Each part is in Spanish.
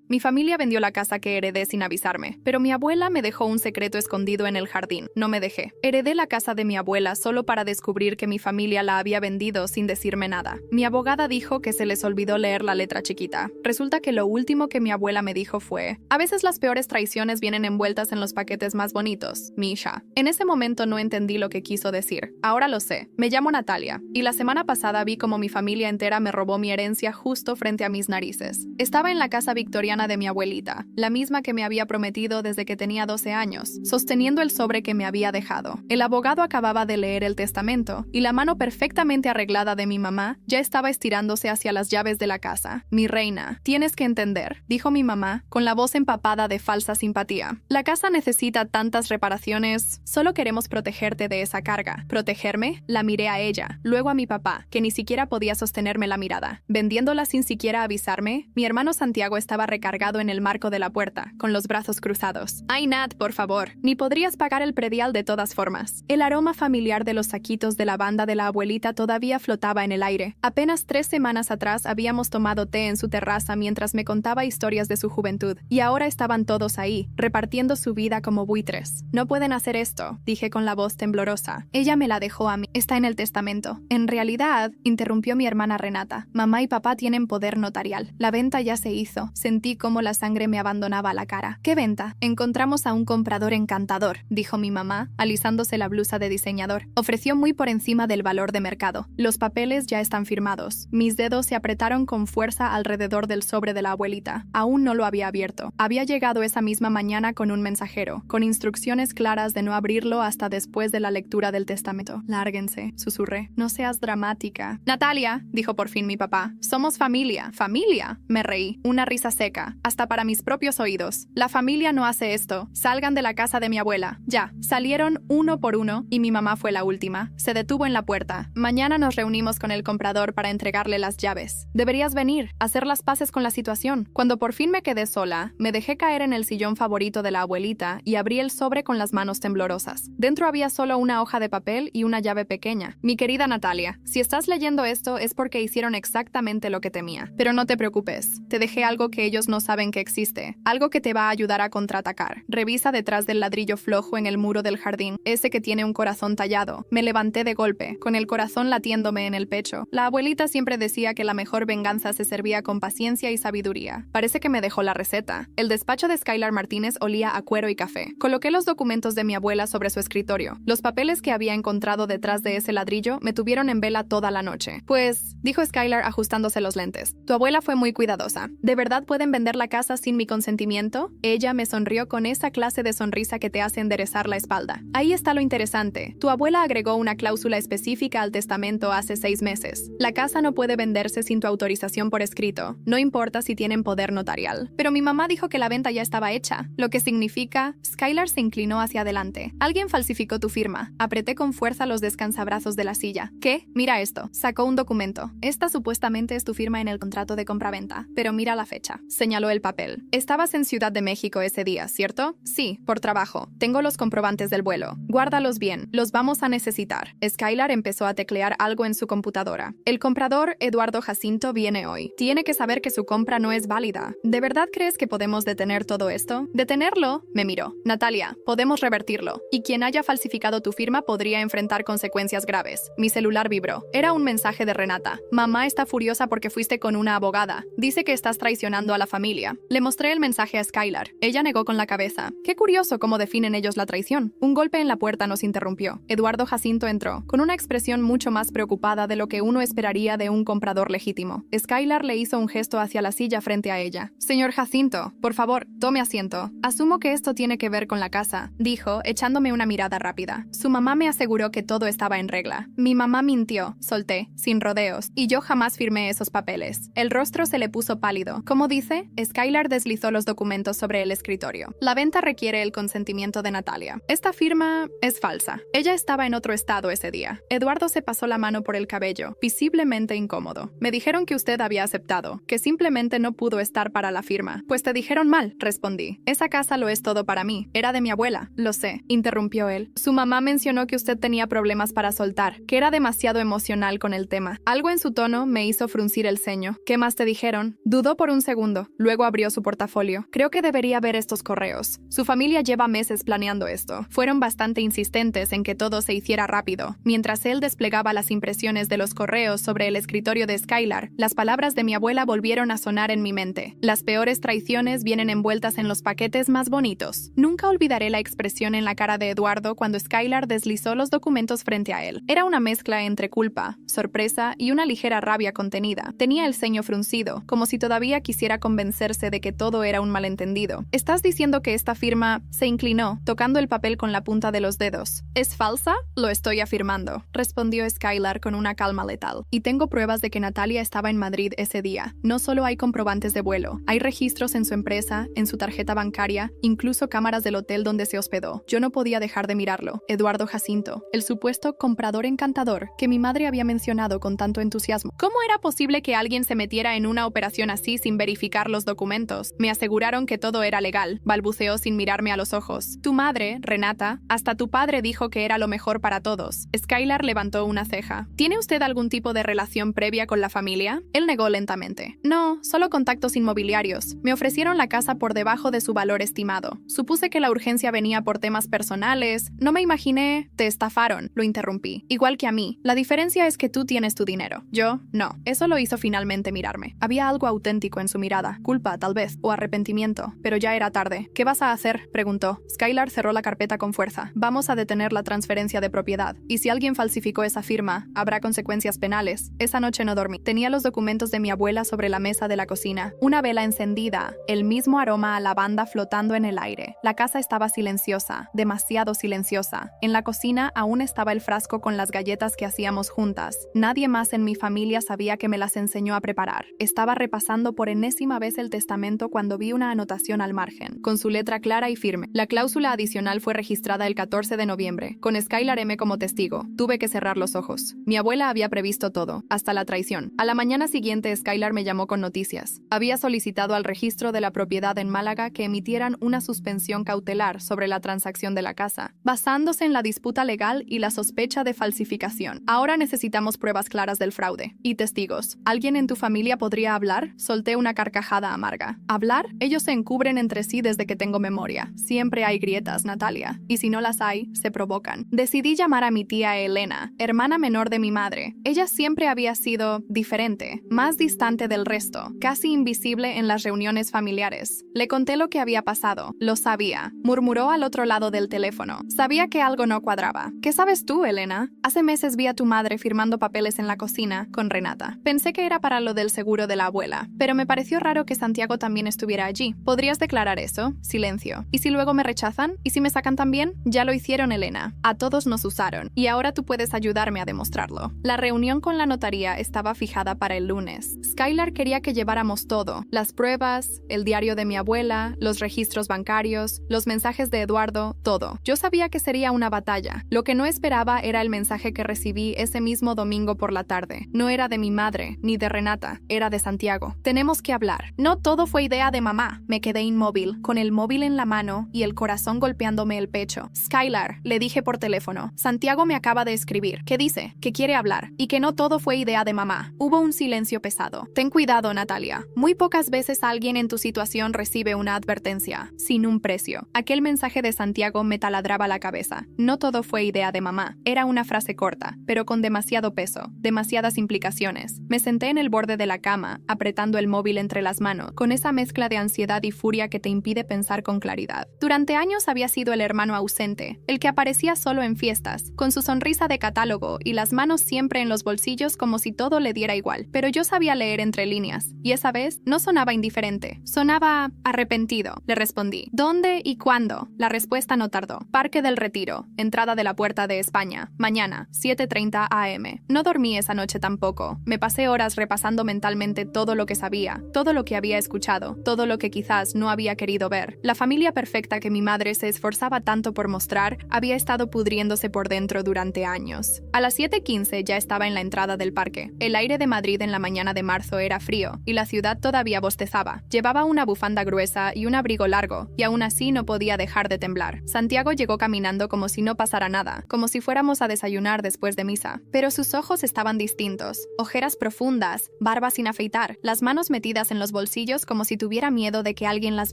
Mi familia vendió la casa que heredé sin avisarme, pero mi abuela me dejó un secreto escondido en el jardín. No me dejé. Heredé la casa de mi abuela solo para descubrir que mi familia la había vendido sin decirme nada. Mi abogada dijo que se les olvidó leer la letra chiquita. Resulta que lo último que mi abuela me dijo fue: a veces las peores traiciones vienen envueltas en los paquetes más bonitos, Misha. En ese momento no entendí lo que quiso decir. Ahora lo sé. Me llamo Natalia, y la semana pasada vi como mi familia entera me robó mi herencia justo frente a mis narices. Estaba en la casa victoriana de mi abuelita, la misma que me había prometido desde que tenía 12 años, sosteniendo el sobre que me había dejado. El abogado acababa de leer el testamento, y la mano perfectamente arreglada de mi mamá ya estaba estirándose hacia las llaves de la casa. Mi reina, tienes que entender, dijo mi mamá, con la voz empapada de falsa simpatía. La casa necesita tantas reparaciones. Solo queremos protegerte de esa carga. ¿Protegerme? La miré a ella, luego a mi papá, que ni siquiera podía sostenerme la mirada. Vendiéndola sin siquiera avisarme, mi hermano Santiago estaba recargado en el marco de la puerta, con los brazos cruzados. Ay, Nat, por favor, ni podrías pagar el predial de todas formas. El aroma familiar de los saquitos de lavanda de la abuelita todavía flotaba en el aire. Apenas 3 semanas atrás habíamos tomado té en su terraza mientras me contaba historias de su juventud, y ahora estaban todos ahí, repartiendo su vida como buitres. No pueden hacer esto, dije con la voz temblorosa. Ella me la dejó a mí. Está en el testamento. En realidad, interrumpió mi hermana Renata, mamá y papá tienen poder notarial. La venta ya se hizo. Sentí cómo la sangre me abandonaba la cara. ¿Qué venta? Encontramos a un comprador encantador, dijo mi mamá, alisándose la blusa de diseñador. Ofreció muy por encima del valor de mercado. Los papeles ya están firmados. Mis dedos se apretaron con fuerza alrededor del sobre de la abuelita. Aún no lo había abierto. Había llegado esa misma mañana con un mensajero, con instrucciones claras de no abrirlo hasta después de la lectura del testamento. Lárguense, susurré. No seas dramática. Natalia, dijo por fin mi papá. Somos familia. ¿Familia? Me reí. Una risa seca, hasta para mis propios oídos. La familia no hace esto. Salgan de la casa de mi abuela. Ya. Salieron uno por uno y mi mamá fue la última. Se detuvo en la puerta. Mañana nos reunimos con el comprador para entregarle las llaves. Deberías venir, hacer las paces con la situación. Cuando por fin me quedé sola, me dejé caer en el sillón favorito de la abuelita y abrí el sobre con las manos temblorosas. Dentro había solo una hoja de papel y una llave pequeña. Mi querida Natalia, si estás leyendo esto es porque hicieron exactamente lo que temía. Pero no te preocupes. Te dejé algo que ellos no saben que existe. Algo que te va a ayudar a contraatacar. Revisa detrás del ladrillo flojo en el muro del jardín, ese que tiene un corazón tallado. Me levanté de golpe, con el corazón latiéndome en el pecho. La abuelita siempre decía que la mejor venganza se servía con paciencia y sabiduría. Parece que me dejó la receta. El despacho de Skylar Martínez olía a cuero y café. Coloqué los documentos de mi abuela sobre su escritorio. Los papeles que había encontrado detrás de ese ladrillo me tuvieron en vela toda la noche. Pues, dijo Skylar ajustándose los lentes, tu abuela fue muy cuidadosa. ¿De verdad pueden vender la casa sin mi consentimiento? Ella me sonrió con esa clase de sonrisa que te hace enderezar la espalda. Ahí está lo interesante. Tu abuela agregó una cláusula específica al testamento hace 6 meses. La casa no puede venderse sin tu autorización por escrito. No importa si tienen poder notarial. Pero mi mamá dijo que la venta ya estaba hecha, lo que significa... Skylar se inclinó hacia adelante. Alguien falsificó tu firma. Apreté con fuerza los descansabrazos de la silla. ¿Qué? Mira esto. Sacó un documento. Esta supuestamente es tu firma en el contrato de compraventa. Pero mira la fecha. Señaló el papel. Estabas en Ciudad de México ese día, ¿cierto? Sí, por trabajo. Tengo los comprobantes del vuelo. Guárdalos bien. Los vamos a necesitar. Skylar empezó a teclear algo en su computadora. El comprador, Eduardo Jacinto, viene hoy. Tiene que saber que su compra no es válida. ¿De verdad crees que podemos detener todo esto? ¿Detenerlo? Me miró. Natalia, podemos revertirlo. Y quien haya falsificado tu firma podría enfrentar consecuencias graves. Mi celular vibró. Era un mensaje de Renata. Mamá está furiosa porque fuiste con una abogada. Dice que estás traicionando a la familia. Le mostré el mensaje a Skylar. Ella negó con la cabeza. Qué curioso cómo definen ellos la traición. Un golpe en la puerta nos interrumpió. Eduardo Jacinto entró, con una expresión mucho más preocupada de lo que uno esperaría de un comprador legítimo. Skylar le hizo un gesto hacia la silla frente a ella. Señor Jacinto, por favor, tome asiento. Asumo que esto tiene que ver con la casa, dijo, echándome una mirada rápida. Su mamá me aseguró que todo estaba en regla. Mi mamá mintió, solté, sin rodeos, y yo jamás firmé esos papeles. El rostro se le puso pálido. ¿Cómo dice? Skylar deslizó los documentos sobre el escritorio. La venta requiere el consentimiento de Natalia. Esta firma es falsa. Ella estaba en otro estado ese día. Eduardo se pasó la mano por el cabello, visiblemente incómodo. Me dijeron que usted había aceptado, que simplemente no pudo estar para la firma. Pues te dijeron mal, respondí. Esa casa lo es todo para mí. Era de mi abuela. Lo sé, interrumpió él. Su mamá mencionó que usted tenía problemas para soltar, que era demasiado emocional con el tema. Algo en su tono me hizo fruncir el ceño. ¿Qué más te dijeron? Dudó por un segundo. Luego abrió su portafolio. Creo que debería ver estos correos. Su familia lleva meses planeando esto. Fueron bastante insistentes en que todo se hiciera rápido. Mientras él desplegaba las impresiones de los correos sobre el escritorio de Skylar, las palabras de mi abuela volvieron a sonar en mi mente. Las peores traiciones vienen envueltas en los paquetes más bonitos. Nunca olvidaré la expresión en la cara de Eduardo cuando Skylar deslizó los documentos frente a él. Era una mezcla entre culpa, sorpresa y una ligera rabia contenida. Tenía el ceño fruncido, como si todavía quisiera convencerse de que todo era un malentendido. ¿Estás diciendo que esta firma? Se inclinó, tocando el papel con la punta de los dedos. ¿Es falsa? Lo estoy afirmando, respondió Skylar con una calma letal. Y tengo pruebas de que Natalia estaba en Madrid ese día. No solo hay comprobantes de vuelo, hay registros en su empresa, en su tarjeta bancaria, incluso cámaras del hotel donde se hospedó. Yo no podía dejar de mirarlo. Eduardo Jacinto, el supuesto comprador encantador que mi madre había mencionado con tanto entusiasmo. ¿Cómo era posible que alguien se metiera en una operación así sin verificar los documentos? Me aseguraron que todo era legal, balbuceó sin mirarme a los ojos. Tu madre, Renata, hasta tu padre dijo que era lo mejor para todos. Skylar levantó una ceja. ¿Tiene usted algún tipo de relación previa con la familia? Él negó lentamente. No, solo contactos inmobiliarios. Me ofrecieron la casa por debajo de su valor estimado. Supuse que la urgencia venía por temas personales. No me imaginé... Te estafaron, lo interrumpí. Igual que a mí. La diferencia es que tú tienes tu dinero. Yo, no. Eso lo hizo finalmente mirarme. Había algo auténtico en su mirada. Culpa, tal vez, o arrepentimiento. Pero ya era tarde. ¿Qué vas a hacer?, preguntó. Skylar cerró la carpeta con fuerza. Vamos a detener la transferencia de propiedad. Y si alguien falsificó esa firma, habrá consecuencias penales. Esa noche no dormí. Tenía los documentos de mi abuela sobre la mesa de la cocina. Una vela encendida. El mismo aroma a lavanda flotando en el aire. La casa estaba silenciosa. Demasiado silenciosa. En la cocina aún estaba el frasco con las galletas que hacíamos juntas. Nadie más en mi familia sabía que me las enseñó a preparar. Estaba repasando por enésima vez el testamento cuando vi una anotación al margen, con su letra clara y firme. La cláusula adicional fue registrada el 14 de noviembre, con Skylar M como testigo. Tuve que cerrar los ojos. Mi abuela había previsto todo, hasta la traición. A la mañana siguiente, Skylar me llamó con noticias. Había solicitado al registro de la propiedad en Málaga que emitieran una suspensión cautelar sobre la transacción de la casa, basándose en la disputa legal y la sospecha de falsificación. Ahora necesitamos pruebas claras del fraude. Y testigos. ¿Alguien en tu familia podría hablar? Solté una carcajada amarga. ¿Hablar? Ellos se encubren entre sí desde que tengo memoria. Siempre hay grietas, Natalia. Y si no las hay, se provocan. Decidí llamar a mi tía Elena, hermana menor de mi madre. Ella siempre había sido diferente, más distante del resto, casi invisible en las reuniones familiares. Le conté lo que había pasado. Lo sabía. Murmuró al otro lado del teléfono. Sabía que algo no cuadraba. ¿Qué sabes tú, Elena? Hace meses vi a tu madre firmando papeles en la cocina con Renata. Pensé que era para lo del seguro de la abuela, pero me pareció raro que Santiago también estuviera allí. ¿Podrías declarar eso? Silencio. ¿Y si luego me rechazan? ¿Y si me sacan también? Ya lo hicieron, Elena. A todos nos usaron. Y ahora tú puedes ayudarme a demostrarlo. La reunión con la notaría estaba fijada para el lunes. Skylar quería que lleváramos todo. Las pruebas, el diario de mi abuela, los registros bancarios, los mensajes de Eduardo, todo. Yo sabía que sería una batalla. Lo que no esperaba era el mensaje que recibí ese mismo domingo por la tarde. No era de mi madre, ni de Renata, era de Santiago. Tenemos que hablar. No todo fue idea de mamá. Me quedé inmóvil, con el móvil en la mano y el corazón golpeándome el pecho. Skylar, le dije por teléfono. Santiago me acaba de escribir. ¿Qué dice? Que quiere hablar. Y que no todo fue idea de mamá. Hubo un silencio pesado. Ten cuidado, Natalia. Muy pocas veces alguien en tu situación recibe una advertencia, sin un precio. Aquel mensaje de Santiago me taladraba la cabeza. No todo fue idea de mamá. Era una frase corta, pero con demasiado peso, demasiadas implicaciones. Me senté en el borde de la cama, apretando el móvil entre las manos, con esa mezcla de ansiedad y furia que te impide pensar con claridad. Durante años había sido el hermano ausente, el que aparecía solo en fiestas, con su sonrisa de catálogo y las manos siempre en los bolsillos como si todo le diera igual. Pero yo sabía leer entre líneas, y esa vez no sonaba indiferente, sonaba arrepentido. Le respondí. ¿Dónde y cuándo? La respuesta no tardó. Parque del Retiro, entrada de la Puerta de España, mañana, 7:30 am. No dormí esa noche tampoco. Me pasé horas repasando mentalmente todo lo que sabía, todo lo que había escuchado, todo lo que quizás no había querido ver. La familia perfecta que mi madre se esforzaba tanto por mostrar había estado pudriéndose por dentro durante años. A las 7:15 ya estaba en la entrada del parque. El aire de Madrid en la mañana de marzo era frío y la ciudad todavía bostezaba. Llevaba una bufanda gruesa y un abrigo largo, y aún así no podía dejar de temblar. Santiago llegó caminando como si no pasara nada, como si fuéramos a desayunar después de misa. Pero sus ojos estaban distintos, ojeras profundas, barba sin afeitar, las manos metidas en los bolsillos bolsillos como si tuviera miedo de que alguien las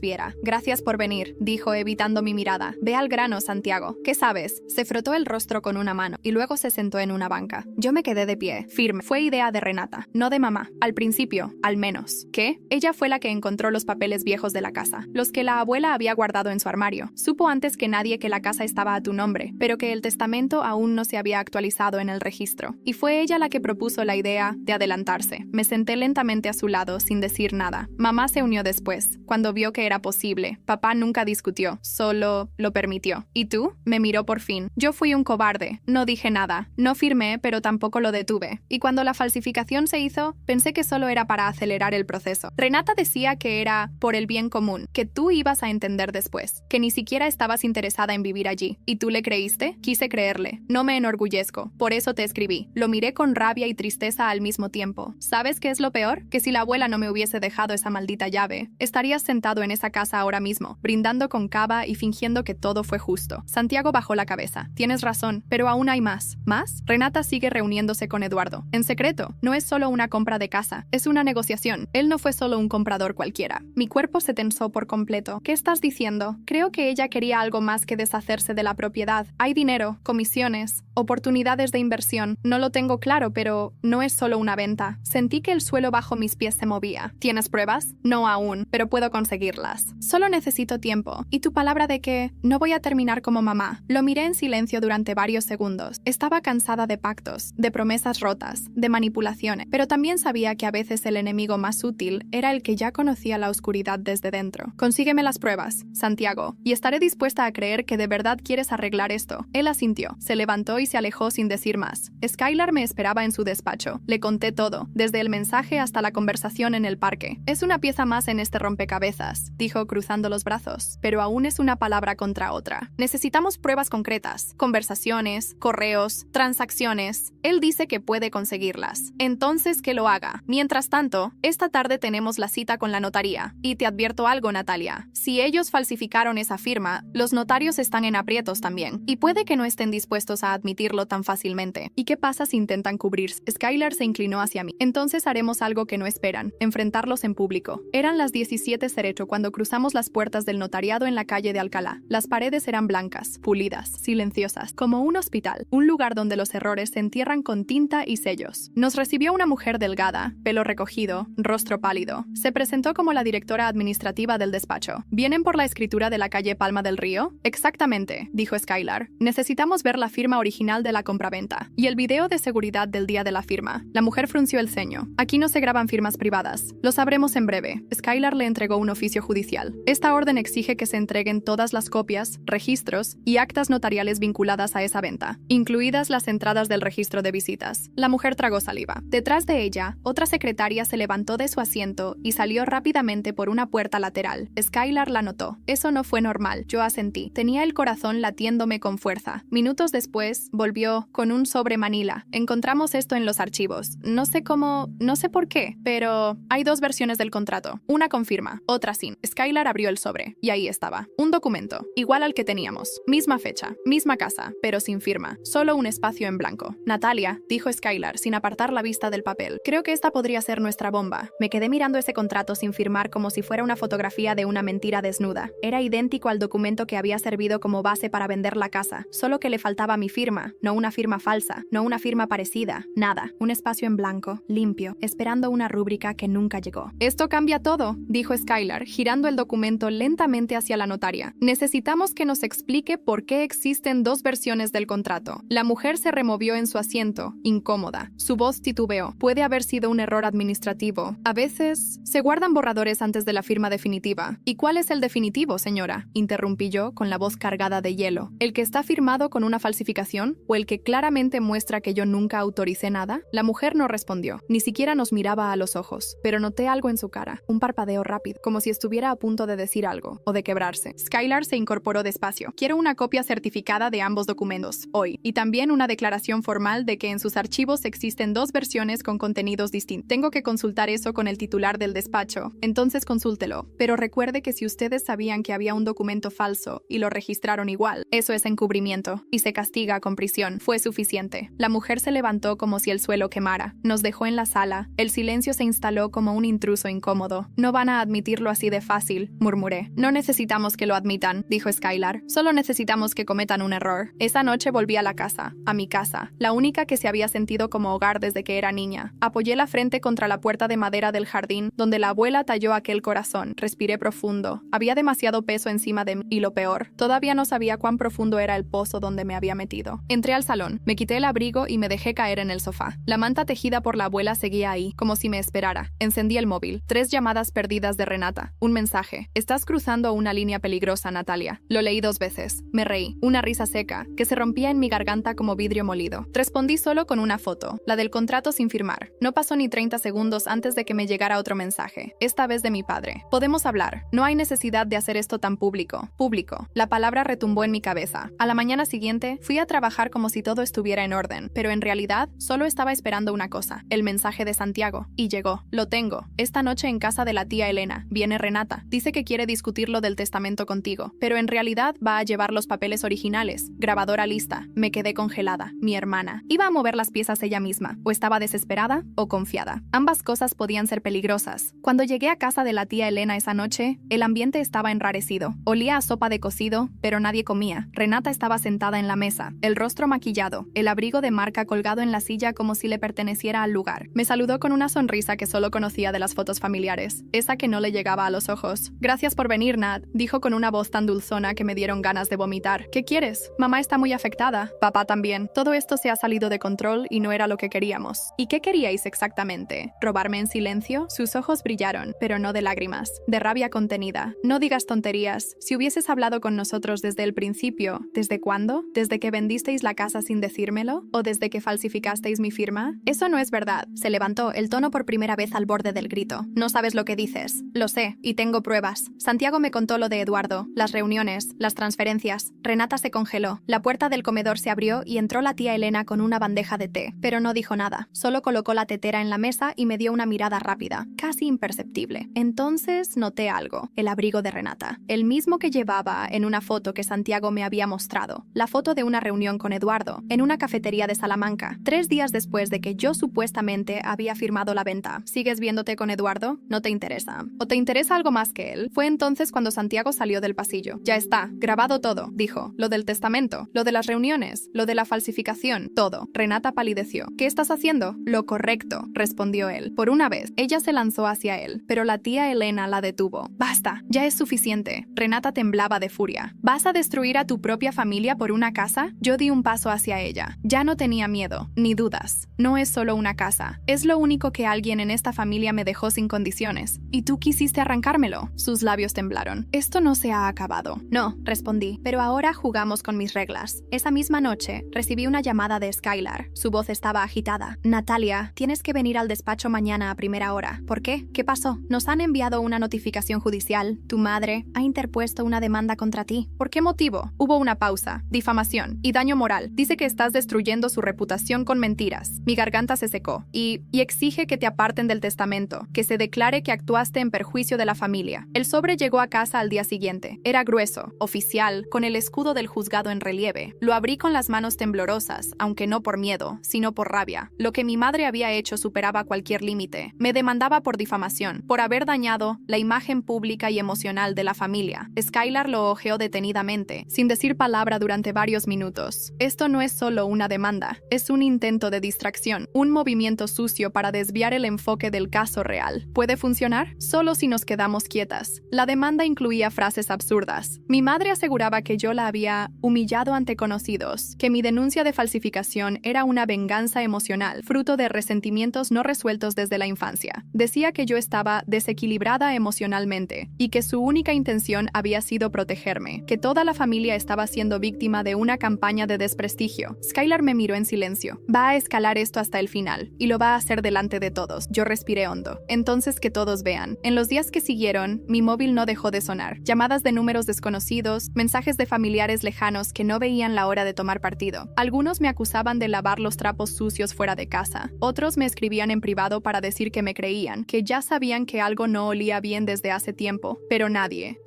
viera. Gracias por venir, dijo evitando mi mirada. Ve al grano, Santiago. ¿Qué sabes? Se frotó el rostro con una mano y luego se sentó en una banca. Yo me quedé de pie, firme. Fue idea de Renata, no de mamá. Al principio, al menos. ¿Qué? Ella fue la que encontró los papeles viejos de la casa, los que la abuela había guardado en su armario. Supo antes que nadie que la casa estaba a tu nombre, pero que el testamento aún no se había actualizado en el registro. Y fue ella la que propuso la idea de adelantarse. Me senté lentamente a su lado, sin decir nada. Mamá se unió después, cuando vio que era posible. Papá nunca discutió, solo lo permitió. ¿Y tú? Me miró por fin. Yo fui un cobarde. No dije nada. No firmé, pero tampoco lo detuve. Y cuando la falsificación se hizo, pensé que solo era para acelerar el proceso. Renata decía que era por el bien común, que tú ibas a entender después, que ni siquiera estabas interesada en vivir allí. ¿Y tú le creíste? Quise creerle. No me enorgullezco. Por eso te escribí. Lo miré con rabia y tristeza al mismo tiempo. ¿Sabes qué es lo peor? Que si la abuela no me hubiese dejado esa maldita llave, estarías sentado en esa casa ahora mismo, brindando con cava y fingiendo que todo fue justo. Santiago bajó la cabeza. Tienes razón, pero aún hay más. ¿Más? Renata sigue reuniéndose con Eduardo. En secreto. No es solo una compra de casa, es una negociación. Él no fue solo un comprador cualquiera. Mi cuerpo se tensó por completo. ¿Qué estás diciendo? Creo que ella quería algo más que deshacerse de la propiedad. Hay dinero, comisiones, oportunidades de inversión. No lo tengo claro, pero no es solo una venta. Sentí que el suelo bajo mis pies se movía. ¿Tienes pruebas? No aún, pero puedo conseguirlas. Solo necesito tiempo. ¿Y tu palabra de que no voy a terminar como mamá? Lo miré en silencio durante varios segundos. Estaba cansada de pactos, de promesas rotas, de manipulaciones, pero también sabía que a veces el enemigo más útil era el que ya conocía la oscuridad desde dentro. Consígueme las pruebas, Santiago, y estaré dispuesta a creer que de verdad quieres arreglar esto. Él asintió, se levantó y se alejó sin decir más. Skylar me esperaba en su despacho. Le conté todo, desde el mensaje hasta la conversación en el parque. Es una pieza más en este rompecabezas, dijo cruzando los brazos, pero aún es una palabra contra otra. Necesitamos pruebas concretas, conversaciones, correos, transacciones. Él dice que puede conseguirlas. Entonces que lo haga. Mientras tanto, esta tarde tenemos la cita con la notaría. Y te advierto algo, Natalia. Si ellos falsificaron esa firma, los notarios están en aprietos también. Y puede que no estén dispuestos a admitirlo tan fácilmente. ¿Y qué pasa si intentan cubrirse? Skylar se inclinó hacia mí. Entonces haremos algo que no esperan. Enfrentarlos en público. Eran las 17:08 cuando cruzamos las puertas del notariado en la calle de Alcalá. Las paredes eran blancas, pulidas, silenciosas, como un hospital. Un lugar donde los errores se entierran con tinta y sellos. Nos recibió una mujer delgada, pelo recogido, rostro pálido. Se presentó como la directora administrativa del despacho. ¿Vienen por la escritura de la calle Palma del Río? Exactamente, dijo Skylar. Necesitamos ver la firma original de la compraventa y el video de seguridad del día de la firma. La mujer frunció el ceño. Aquí no se graban firmas privadas. Lo sabremos en breve. Skylar le entregó un oficio judicial. Esta orden exige que se entreguen todas las copias, registros y actas notariales vinculadas a esa venta, incluidas las entradas del registro de visitas. La mujer tragó saliva. Detrás de ella, otra secretaria se levantó de su asiento y salió rápidamente por una puerta lateral. Skylar la notó. Eso no fue normal, yo asentí. Tenía el corazón latiéndome con fuerza. Minutos después, volvió con un sobre manila. Encontramos esto en los archivos. No sé por qué, pero hay dos versiones del contrato. Una con firma, otra sin. Skylar abrió el sobre, y ahí estaba. Un documento, igual al que teníamos. Misma fecha, misma casa, pero sin firma. Solo un espacio en blanco. Natalia, dijo Skylar, sin apartar la vista del papel. Creo que esta podría ser nuestra bomba. Me quedé mirando ese contrato sin firmar como si fuera una fotografía de una mentira desnuda. Era idéntico al documento que había servido como base para vender la casa, solo que le faltaba mi firma, no una firma falsa, no una firma parecida, nada. Un espacio en blanco, limpio, esperando una rúbrica que nunca llegó. Esto cambia todo, dijo Skylar, girando el documento lentamente hacia la notaria. Necesitamos que nos explique por qué existen dos versiones del contrato. La mujer se removió en su asiento, incómoda. Su voz titubeó. Puede haber sido un error administrativo. A veces se guardan borradores antes de la firma definitiva. ¿Y cuál es el definitivo, señora?, interrumpí yo con la voz cargada de hielo. ¿El que está firmado con una falsificación o el que claramente muestra que yo nunca autoricé nada? La mujer no respondió. Ni siquiera nos miraba a los ojos, pero noté algo en su cara. Un parpadeo rápido, como si estuviera a punto de decir algo o de quebrarse. Skylar se incorporó despacio. Quiero una copia certificada de ambos documentos, hoy, y también una declaración formal de que en sus archivos existen dos versiones con contenidos distintos. Tengo que consultar eso con el titular del despacho, entonces consúltelo. Pero recuerde que si ustedes sabían que había un documento falso y lo registraron igual, eso es encubrimiento, y se castiga con prisión. Fue suficiente. La mujer se levantó como si el suelo quemara. Nos dejó en la sala. El silencio se instaló como un intruso puso incómodo. No van a admitirlo así de fácil, murmuré. No necesitamos que lo admitan, dijo Skylar. Solo necesitamos que cometan un error. Esa noche volví a la casa, a mi casa, la única que se había sentido como hogar desde que era niña. Apoyé la frente contra la puerta de madera del jardín, donde la abuela talló aquel corazón. Respiré profundo. Había demasiado peso encima de mí, y lo peor, todavía no sabía cuán profundo era el pozo donde me había metido. Entré al salón, me quité el abrigo y me dejé caer en el sofá. La manta tejida por la abuela seguía ahí, como si me esperara. Encendí el móvil. 3 llamadas perdidas de Renata. Un mensaje. Estás cruzando una línea peligrosa, Natalia. Lo leí 2 veces. Me reí. Una risa seca, que se rompía en mi garganta como vidrio molido. Respondí solo con una foto, la del contrato sin firmar. No pasó ni 30 segundos antes de que me llegara otro mensaje, esta vez de mi padre. Podemos hablar. No hay necesidad de hacer esto tan público. Público. La palabra retumbó en mi cabeza. A la mañana siguiente, fui a trabajar como si todo estuviera en orden, pero en realidad, solo estaba esperando una cosa, el mensaje de Santiago. Y llegó. Lo tengo. Esta noche en casa de la tía Elena. Viene Renata. Dice que quiere discutir lo del testamento contigo, pero en realidad va a llevar los papeles originales. Grabadora lista. Me quedé congelada. Mi hermana. Iba a mover las piezas ella misma. O estaba desesperada o confiada. Ambas cosas podían ser peligrosas. Cuando llegué a casa de la tía Elena esa noche, el ambiente estaba enrarecido. Olía a sopa de cocido, pero nadie comía. Renata estaba sentada en la mesa, el rostro maquillado, el abrigo de marca colgado en la silla como si le perteneciera al lugar. Me saludó con una sonrisa que solo conocía de las fotos familiares, esa que no le llegaba a los ojos. Gracias por venir, Nat, dijo con una voz tan dulzona que me dieron ganas de vomitar. ¿Qué quieres? Mamá está muy afectada. Papá también. Todo esto se ha salido de control y no era lo que queríamos. ¿Y qué queríais exactamente? ¿Robarme en silencio? Sus ojos brillaron, pero no de lágrimas, de rabia contenida. No digas tonterías. Si hubieses hablado con nosotros desde el principio, ¿desde cuándo? ¿Desde que vendisteis la casa sin decírmelo? ¿O desde que falsificasteis mi firma? Eso no es verdad. Se levantó, el tono por primera vez al borde del grito. No sabes lo que dices. Lo sé, y tengo pruebas. Santiago me contó lo de Eduardo, las reuniones, las transferencias. Renata se congeló. La puerta del comedor se abrió y entró la tía Elena con una bandeja de té, pero no dijo nada. Solo colocó la tetera en la mesa y me dio una mirada rápida, casi imperceptible. Entonces noté algo. El abrigo de Renata. El mismo que llevaba en una foto que Santiago me había mostrado. La foto de una reunión con Eduardo, en una cafetería de Salamanca, 3 días después de que yo supuestamente había firmado la venta. ¿Sigues viéndote con Eduardo? No te interesa. ¿O te interesa algo más que él? Fue entonces cuando Santiago salió del pasillo. Ya está, grabado todo, dijo. Lo del testamento, lo de las reuniones, lo de la falsificación, todo. Renata palideció. ¿Qué estás haciendo? Lo correcto, respondió él. Por una vez, ella se lanzó hacia él, pero la tía Elena la detuvo. Basta, ya es suficiente. Renata temblaba de furia. ¿Vas a destruir a tu propia familia por una casa? Yo di un paso hacia ella. Ya no tenía miedo, ni dudas. No es solo una casa. Es lo único que alguien en esta familia me dejó sin condiciones. ¿Y tú quisiste arrancármelo? Sus labios temblaron. Esto no se ha acabado. No, respondí, pero ahora jugamos con mis reglas. Esa misma noche, recibí una llamada de Skylar. Su voz estaba agitada. Natalia, tienes que venir al despacho mañana a primera hora. ¿Por qué? ¿Qué pasó? Nos han enviado una notificación judicial. Tu madre ha interpuesto una demanda contra ti. ¿Por qué motivo? Hubo una pausa, difamación y daño moral. Dice que estás destruyendo su reputación con mentiras. Mi garganta se secó y exige que te aparten del testamento, que se declare que actuaste en perjuicio de la familia. El sobre llegó a casa al día siguiente. Era grueso, oficial, con el escudo del juzgado en relieve. Lo abrí con las manos temblorosas, aunque no por miedo, sino por rabia. Lo que mi madre había hecho superaba cualquier límite. Me demandaba por difamación, por haber dañado la imagen pública y emocional de la familia. Skylar lo hojeó detenidamente, sin decir palabra durante varios minutos. Esto no es solo una demanda, es un intento de distracción, un movimiento sucio para desviar el enfoque del caso real. ¿Puede funcionar? Solo si nos quedamos quietas. La demanda incluía frases absurdas. Mi madre aseguraba que yo la había humillado ante conocidos, que mi denuncia de falsificación era una venganza emocional, fruto de resentimientos no resueltos desde la infancia. Decía que yo estaba desequilibrada emocionalmente y que su única intención había sido protegerme, que toda la familia estaba siendo víctima de una campaña de desprestigio. Skylar me miró en silencio. Va a escalar esto hasta el final, y lo va a hacer delante de todos. Yo respiré hondo. Entonces que todos vean. En los días que siguieron, mi móvil no dejó de sonar. Llamadas de números desconocidos, mensajes de familiares lejanos que no veían la hora de tomar partido. Algunos me acusaban de lavar los trapos sucios fuera de casa. Otros me escribían en privado para decir que me creían, que ya sabían que algo no olía bien desde hace tiempo. Pero nadie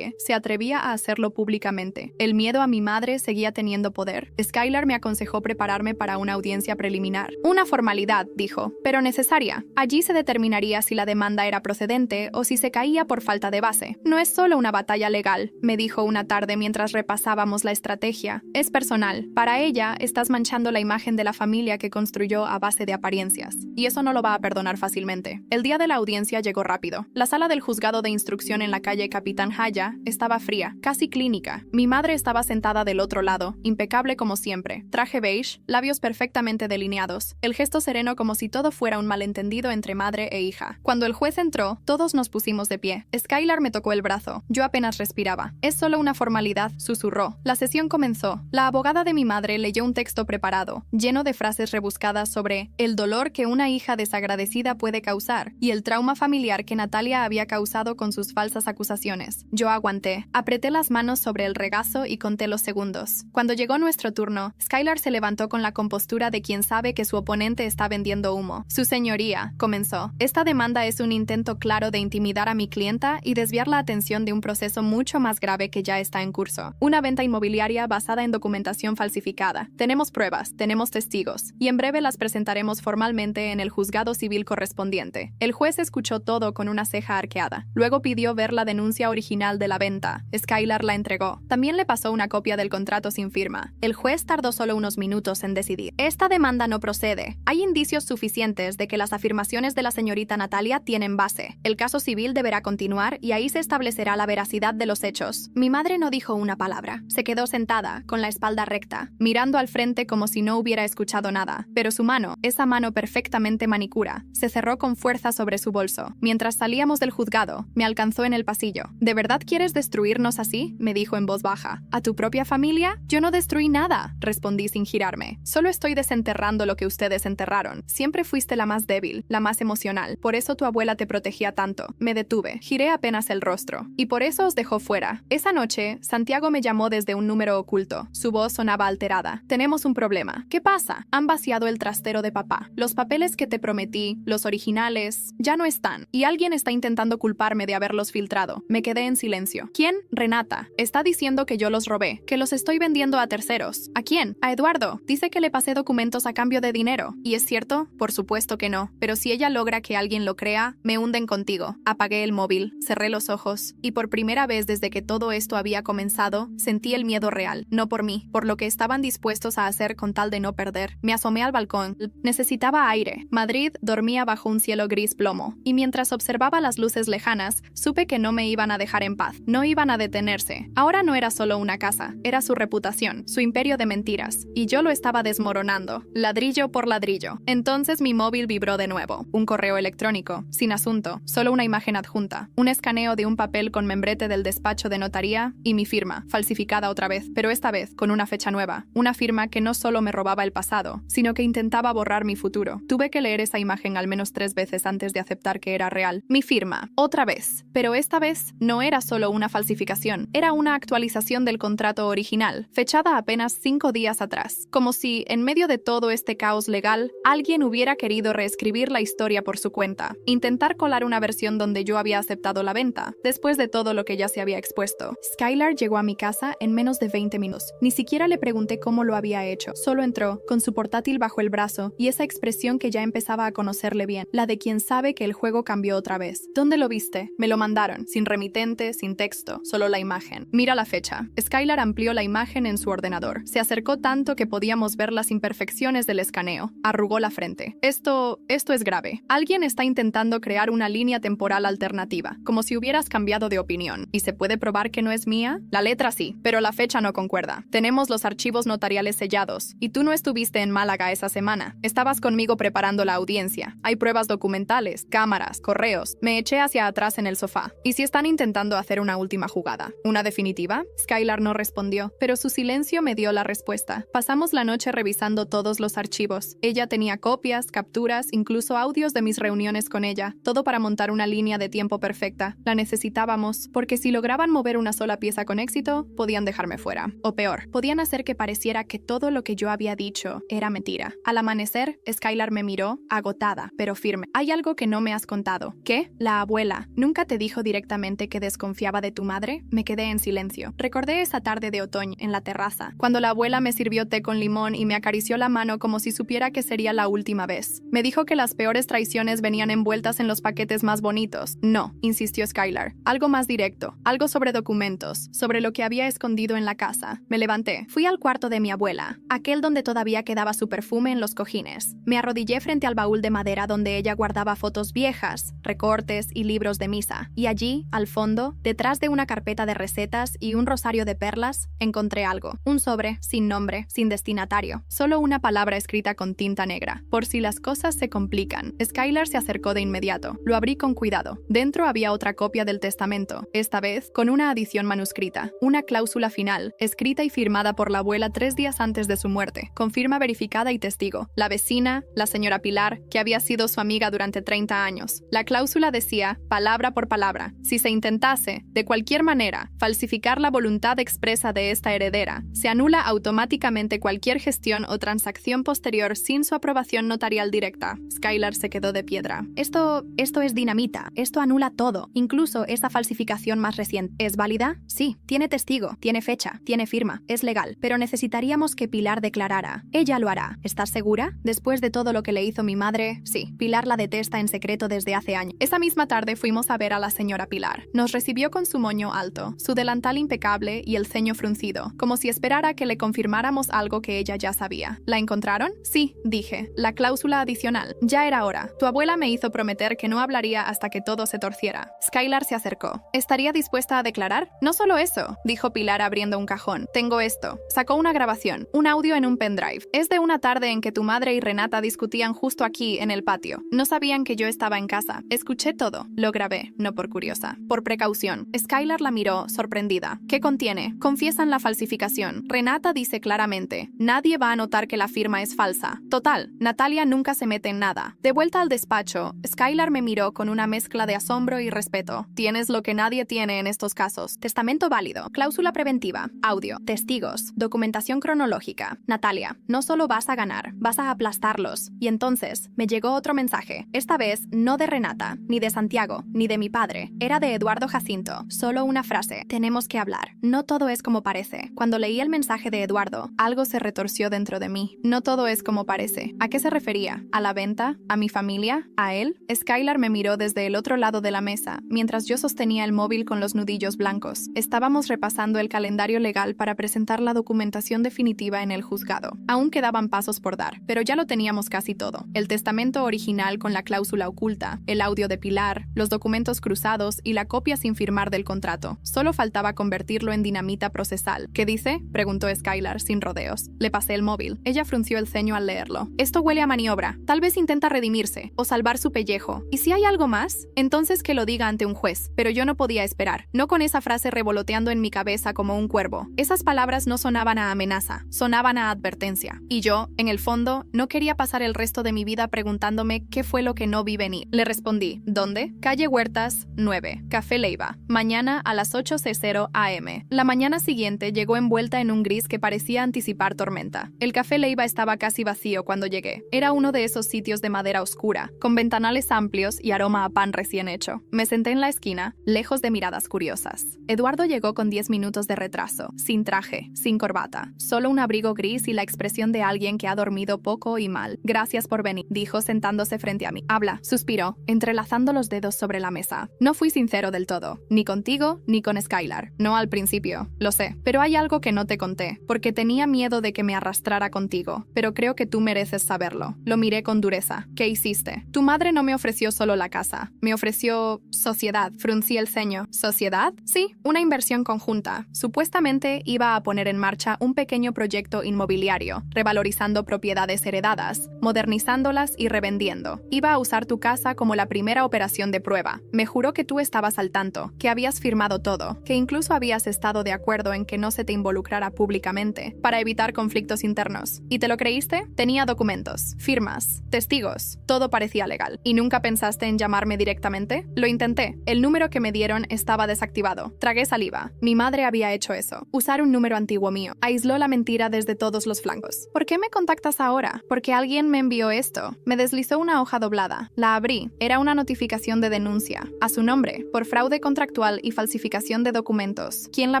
se atrevía a hacerlo públicamente. El miedo a mi madre seguía teniendo poder. Skylar me aconsejó prepararme para una audiencia preliminar. Una formalidad, dijo, pero necesaria. Allí se determinaría sabía si la demanda era procedente o si se caía por falta de base. No es solo una batalla legal, me dijo una tarde mientras repasábamos la estrategia. Es personal. Para ella, estás manchando la imagen de la familia que construyó a base de apariencias. Y eso no lo va a perdonar fácilmente. El día de la audiencia llegó rápido. La sala del juzgado de instrucción en la calle Capitán Haya estaba fría, casi clínica. Mi madre estaba sentada del otro lado, impecable como siempre. Traje beige, labios perfectamente delineados, el gesto sereno como si todo fuera un malentendido entre madre e hija. Cuando el juez entró, todos nos pusimos de pie. Skylar me tocó el brazo. Yo apenas respiraba. Es solo una formalidad, susurró. La sesión comenzó. La abogada de mi madre leyó un texto preparado, lleno de frases rebuscadas sobre el dolor que una hija desagradecida puede causar y el trauma familiar que Natalia había causado con sus falsas acusaciones. Yo aguanté. Apreté las manos sobre el regazo y conté los segundos. Cuando llegó nuestro turno, Skylar se levantó con la compostura de quien sabe que su oponente está vendiendo humo. Su señoría, comenzó. Esta demanda es un intento claro de intimidar a mi clienta y desviar la atención de un proceso mucho más grave que ya está en curso. Una venta inmobiliaria basada en documentación falsificada. Tenemos pruebas, tenemos testigos, y en breve las presentaremos formalmente en el juzgado civil correspondiente. El juez escuchó todo con una ceja arqueada. Luego pidió ver la denuncia original de la venta. Skylar la entregó. También le pasó una copia del contrato sin firma. El juez tardó solo unos minutos en decidir. Esta demanda no procede. Hay indicios suficientes de que las afirmaciones de la señorita Natalia tienen base. El caso civil deberá continuar y ahí se establecerá la veracidad de los hechos. Mi madre no dijo una palabra. Se quedó sentada, con la espalda recta, mirando al frente como si no hubiera escuchado nada. Pero su mano, esa mano perfectamente manicura, se cerró con fuerza sobre su bolso. Mientras salíamos del juzgado, me alcanzó en el pasillo. ¿De verdad quieres destruirnos así?, me dijo en voz baja. ¿A tu propia familia? Yo no destruí nada, respondí sin girarme. Solo estoy desenterrando lo que ustedes enterraron. Siempre fuiste la más débil, la más emocional. Por eso tu abuela te protegía tanto. Me detuve, giré apenas el rostro. Y por eso os dejó fuera. Esa noche, Santiago me llamó desde un número oculto. Su voz sonaba alterada. Tenemos un problema. ¿Qué pasa? Han vaciado el trastero de papá. Los papeles que te prometí, los originales, ya no están. Y alguien está intentando culparme de haberlos filtrado. Me quedé en silencio. ¿Quién? Renata. Está diciendo que yo los robé, que los estoy vendiendo a terceros. ¿A quién? A Eduardo. Dice que le pasé documentos a cambio de dinero. ¿Y es cierto? Por supuesto que no. Pero si ella logra que alguien lo crea, me hunden contigo. Apagué el móvil, cerré los ojos, y por primera vez desde que todo esto había comenzado, sentí el miedo real. No por mí, por lo que estaban dispuestos a hacer con tal de no perder. Me asomé al balcón. Necesitaba aire. Madrid dormía bajo un cielo gris plomo, y mientras observaba las luces lejanas, supe que no me iban a dejar en paz. No iban a detenerse. Ahora no era solo una casa, era su reputación, su imperio de mentiras, y yo lo estaba desmoronando, ladrillo por ladrillo. Entonces mi móvil vibró de nuevo. Un correo electrónico, sin asunto, solo una imagen adjunta, un escaneo de un papel con membrete del despacho de notaría y mi firma, falsificada otra vez, pero esta vez con una fecha nueva, una firma que no solo me robaba el pasado, sino que intentaba borrar mi futuro. Tuve que leer esa imagen al menos 3 veces antes de aceptar que era real. Mi firma, otra vez, pero esta vez no era solo una falsificación, era una actualización del contrato original, fechada apenas 5 días atrás, como si, en medio de todo este caos legal, alguien hubiera querido reescribir la historia por su cuenta, intentar colar una versión donde yo había aceptado la venta, después de todo lo que ya se había expuesto. Skylar llegó a mi casa en menos de 20 minutos. Ni siquiera le pregunté cómo lo había hecho. Solo entró, con su portátil bajo el brazo, y esa expresión que ya empezaba a conocerle bien, la de quien sabe que el juego cambió otra vez. ¿Dónde lo viste? Me lo mandaron, sin remitente, sin texto, solo la imagen. Mira la fecha. Skylar amplió la imagen en su ordenador. Se acercó tanto que podíamos ver las imperfecciones del escaneo. Arrugó la frente. Esto es grave. Alguien está intentando crear una línea temporal alternativa, como si hubieras cambiado de opinión. ¿Y se puede probar que no es mía? La letra sí, pero la fecha no concuerda. Tenemos los archivos notariales sellados, y tú no estuviste en Málaga esa semana. Estabas conmigo preparando la audiencia. Hay pruebas documentales, cámaras, correos. Me eché hacia atrás en el sofá. ¿Y si están intentando hacer una última jugada? ¿Una definitiva? Skylar no respondió, pero su silencio me dio la respuesta. Pasamos la noche revisando todos los archivos. Ella tenía copias, capturas, incluso audios de mis reuniones con ella, todo para montar una línea de tiempo perfecta. La necesitábamos, porque si lograban mover una sola pieza con éxito, podían dejarme fuera. O peor, podían hacer que pareciera que todo lo que yo había dicho era mentira. Al amanecer, Skylar me miró, agotada, pero firme. Hay algo que no me has contado. ¿Qué? La abuela. ¿Nunca te dijo directamente que desconfiaba de tu madre? Me quedé en silencio. Recordé esa tarde de otoño, en la terraza, cuando la abuela me sirvió té con limón y me acarició la mano como si supiera que sería la última vez. Me dijo que las peores traiciones venían venían envueltas en los paquetes más bonitos. No, insistió Skylar. Algo más directo. Algo sobre documentos, sobre lo que había escondido en la casa. Me levanté. Fui al cuarto de mi abuela, aquel donde todavía quedaba su perfume en los cojines. Me arrodillé frente al baúl de madera donde ella guardaba fotos viejas, recortes y libros de misa. Y allí, al fondo, detrás de una carpeta de recetas y un rosario de perlas, encontré algo. Un sobre, sin nombre, sin destinatario. Solo una palabra escrita con tinta negra. Por si las cosas se complican. Skylar se acercó de inmediato. Lo abrí con cuidado. Dentro había otra copia del testamento, esta vez con una adición manuscrita. Una cláusula final, escrita y firmada por la abuela 3 días antes de su muerte, con firma verificada y testigo. La vecina, la señora Pilar, que había sido su amiga durante 30 años. La cláusula decía, palabra por palabra, si se intentase, de cualquier manera, falsificar la voluntad expresa de esta heredera, se anula automáticamente cualquier gestión o transacción posterior sin su aprobación notarial directa. Skylar se quedó de piedra. Esto es dinamita. Esto anula todo, incluso esa falsificación más reciente. ¿Es válida? Sí. Tiene testigo, tiene fecha, tiene firma. Es legal. Pero necesitaríamos que Pilar declarara. Ella lo hará. ¿Estás segura? Después de todo lo que le hizo mi madre, sí. Pilar la detesta en secreto desde hace años. Esa misma tarde fuimos a ver a la señora Pilar. Nos recibió con su moño alto, su delantal impecable y el ceño fruncido, como si esperara que le confirmáramos algo que ella ya sabía. ¿La encontraron? Sí, dije. La cláusula adicional. Ya era hora. Tu abuela me hizo prometer que no hablaría hasta que todo se torciera. Skylar se acercó. ¿Estaría dispuesta a declarar? No solo eso, dijo Pilar abriendo un cajón. Tengo esto. Sacó una grabación, un audio en un pendrive. Es de una tarde en que tu madre y Renata discutían justo aquí, en el patio. No sabían que yo estaba en casa. Escuché todo. Lo grabé, no por curiosa. Por precaución. Skylar la miró, sorprendida. ¿Qué contiene? Confiesan la falsificación. Renata dice claramente, nadie va a notar que la firma es falsa. Total, Natalia nunca se mete en nada. De vuelta al despacho, Skylar me miró con una mezcla de asombro y respeto. Tienes lo que nadie tiene en estos casos. Testamento válido, cláusula preventiva, audio, testigos, documentación cronológica. Natalia, no solo vas a ganar, vas a aplastarlos. Y entonces, me llegó otro mensaje. Esta vez, no de Renata, ni de Santiago, ni de mi padre. Era de Eduardo Jacinto. Solo una frase. Tenemos que hablar. No todo es como parece. Cuando leí el mensaje de Eduardo, algo se retorció dentro de mí. No todo es como parece. ¿A qué se refería? ¿A la venta? ¿A mi familia? ¿A él? Skylar me miró desde el otro lado de la mesa, mientras yo sostenía el móvil con los nudillos blancos. Estábamos repasando el calendario legal para presentar la documentación definitiva en el juzgado. Aún quedaban pasos por dar, pero ya lo teníamos casi todo. El testamento original con la cláusula oculta, el audio de Pilar, los documentos cruzados y la copia sin firmar del contrato. Solo faltaba convertirlo en dinamita procesal. ¿Qué dice? Preguntó Skylar, sin rodeos. Le pasé el móvil. Ella frunció el ceño al leerlo. Esto huele a maniobra. Tal vez intenta redimirse o salvar su pellejo. ¿Y si hay algo más? Entonces que lo diga ante un juez. Pero yo no podía esperar. No con esa frase revoloteando en mi cabeza como un cuervo. Esas palabras no sonaban a amenaza, sonaban a advertencia. Y yo, en el fondo, no quería pasar el resto de mi vida preguntándome qué fue lo que no vi venir. Le respondí, ¿dónde? Calle Huertas, 9, Café Leiva. Mañana a las 8:00 am. La mañana siguiente llegó envuelta en un gris que parecía anticipar tormenta. El Café Leiva estaba casi vacío cuando llegué. Era uno de esos sitios de madera oscura, con ventanales amplios y aroma a pan recién hecho. Me senté en la esquina, lejos de miradas curiosas. Eduardo llegó con 10 minutos de retraso, sin traje, sin corbata, solo un abrigo gris y la expresión de alguien que ha dormido poco y mal. Gracias por venir, dijo sentándose frente a mí. Habla, suspiró, entrelazando los dedos sobre la mesa. No fui sincero del todo, ni contigo ni con Skylar. No al principio, lo sé, pero hay algo que no te conté, porque tenía miedo de que me arrastrara contigo, pero creo que tú mereces saberlo. Lo miré con dureza. ¿Qué hiciste? Tu madre no me ofreció solo la casa, me ofreció sociedad. Fruncí el ceño. ¿Sociedad? Sí, una inversión conjunta. Supuestamente iba a poner en marcha un pequeño proyecto inmobiliario, revalorizando propiedades heredadas, modernizándolas y revendiendo. Iba a usar tu casa como la primera operación de prueba. Me juró que tú estabas al tanto, que habías firmado todo, que incluso habías estado de acuerdo en que no se te involucrara públicamente, para evitar conflictos internos. ¿Y te lo creíste? Tenía documentos, firmas, testigos, todo parecía legal. ¿Y nunca pensaste en llamarme directamente? Lo intenté. El número que me dieron estaba desactivado. Tragué saliva. Mi madre había hecho eso. Usar un número antiguo mío. Aisló la mentira desde todos los flancos. ¿Por qué me contactas ahora? Porque alguien me envió esto. Me deslizó una hoja doblada. La abrí. Era una notificación de denuncia. A su nombre, por fraude contractual y falsificación de documentos. ¿Quién la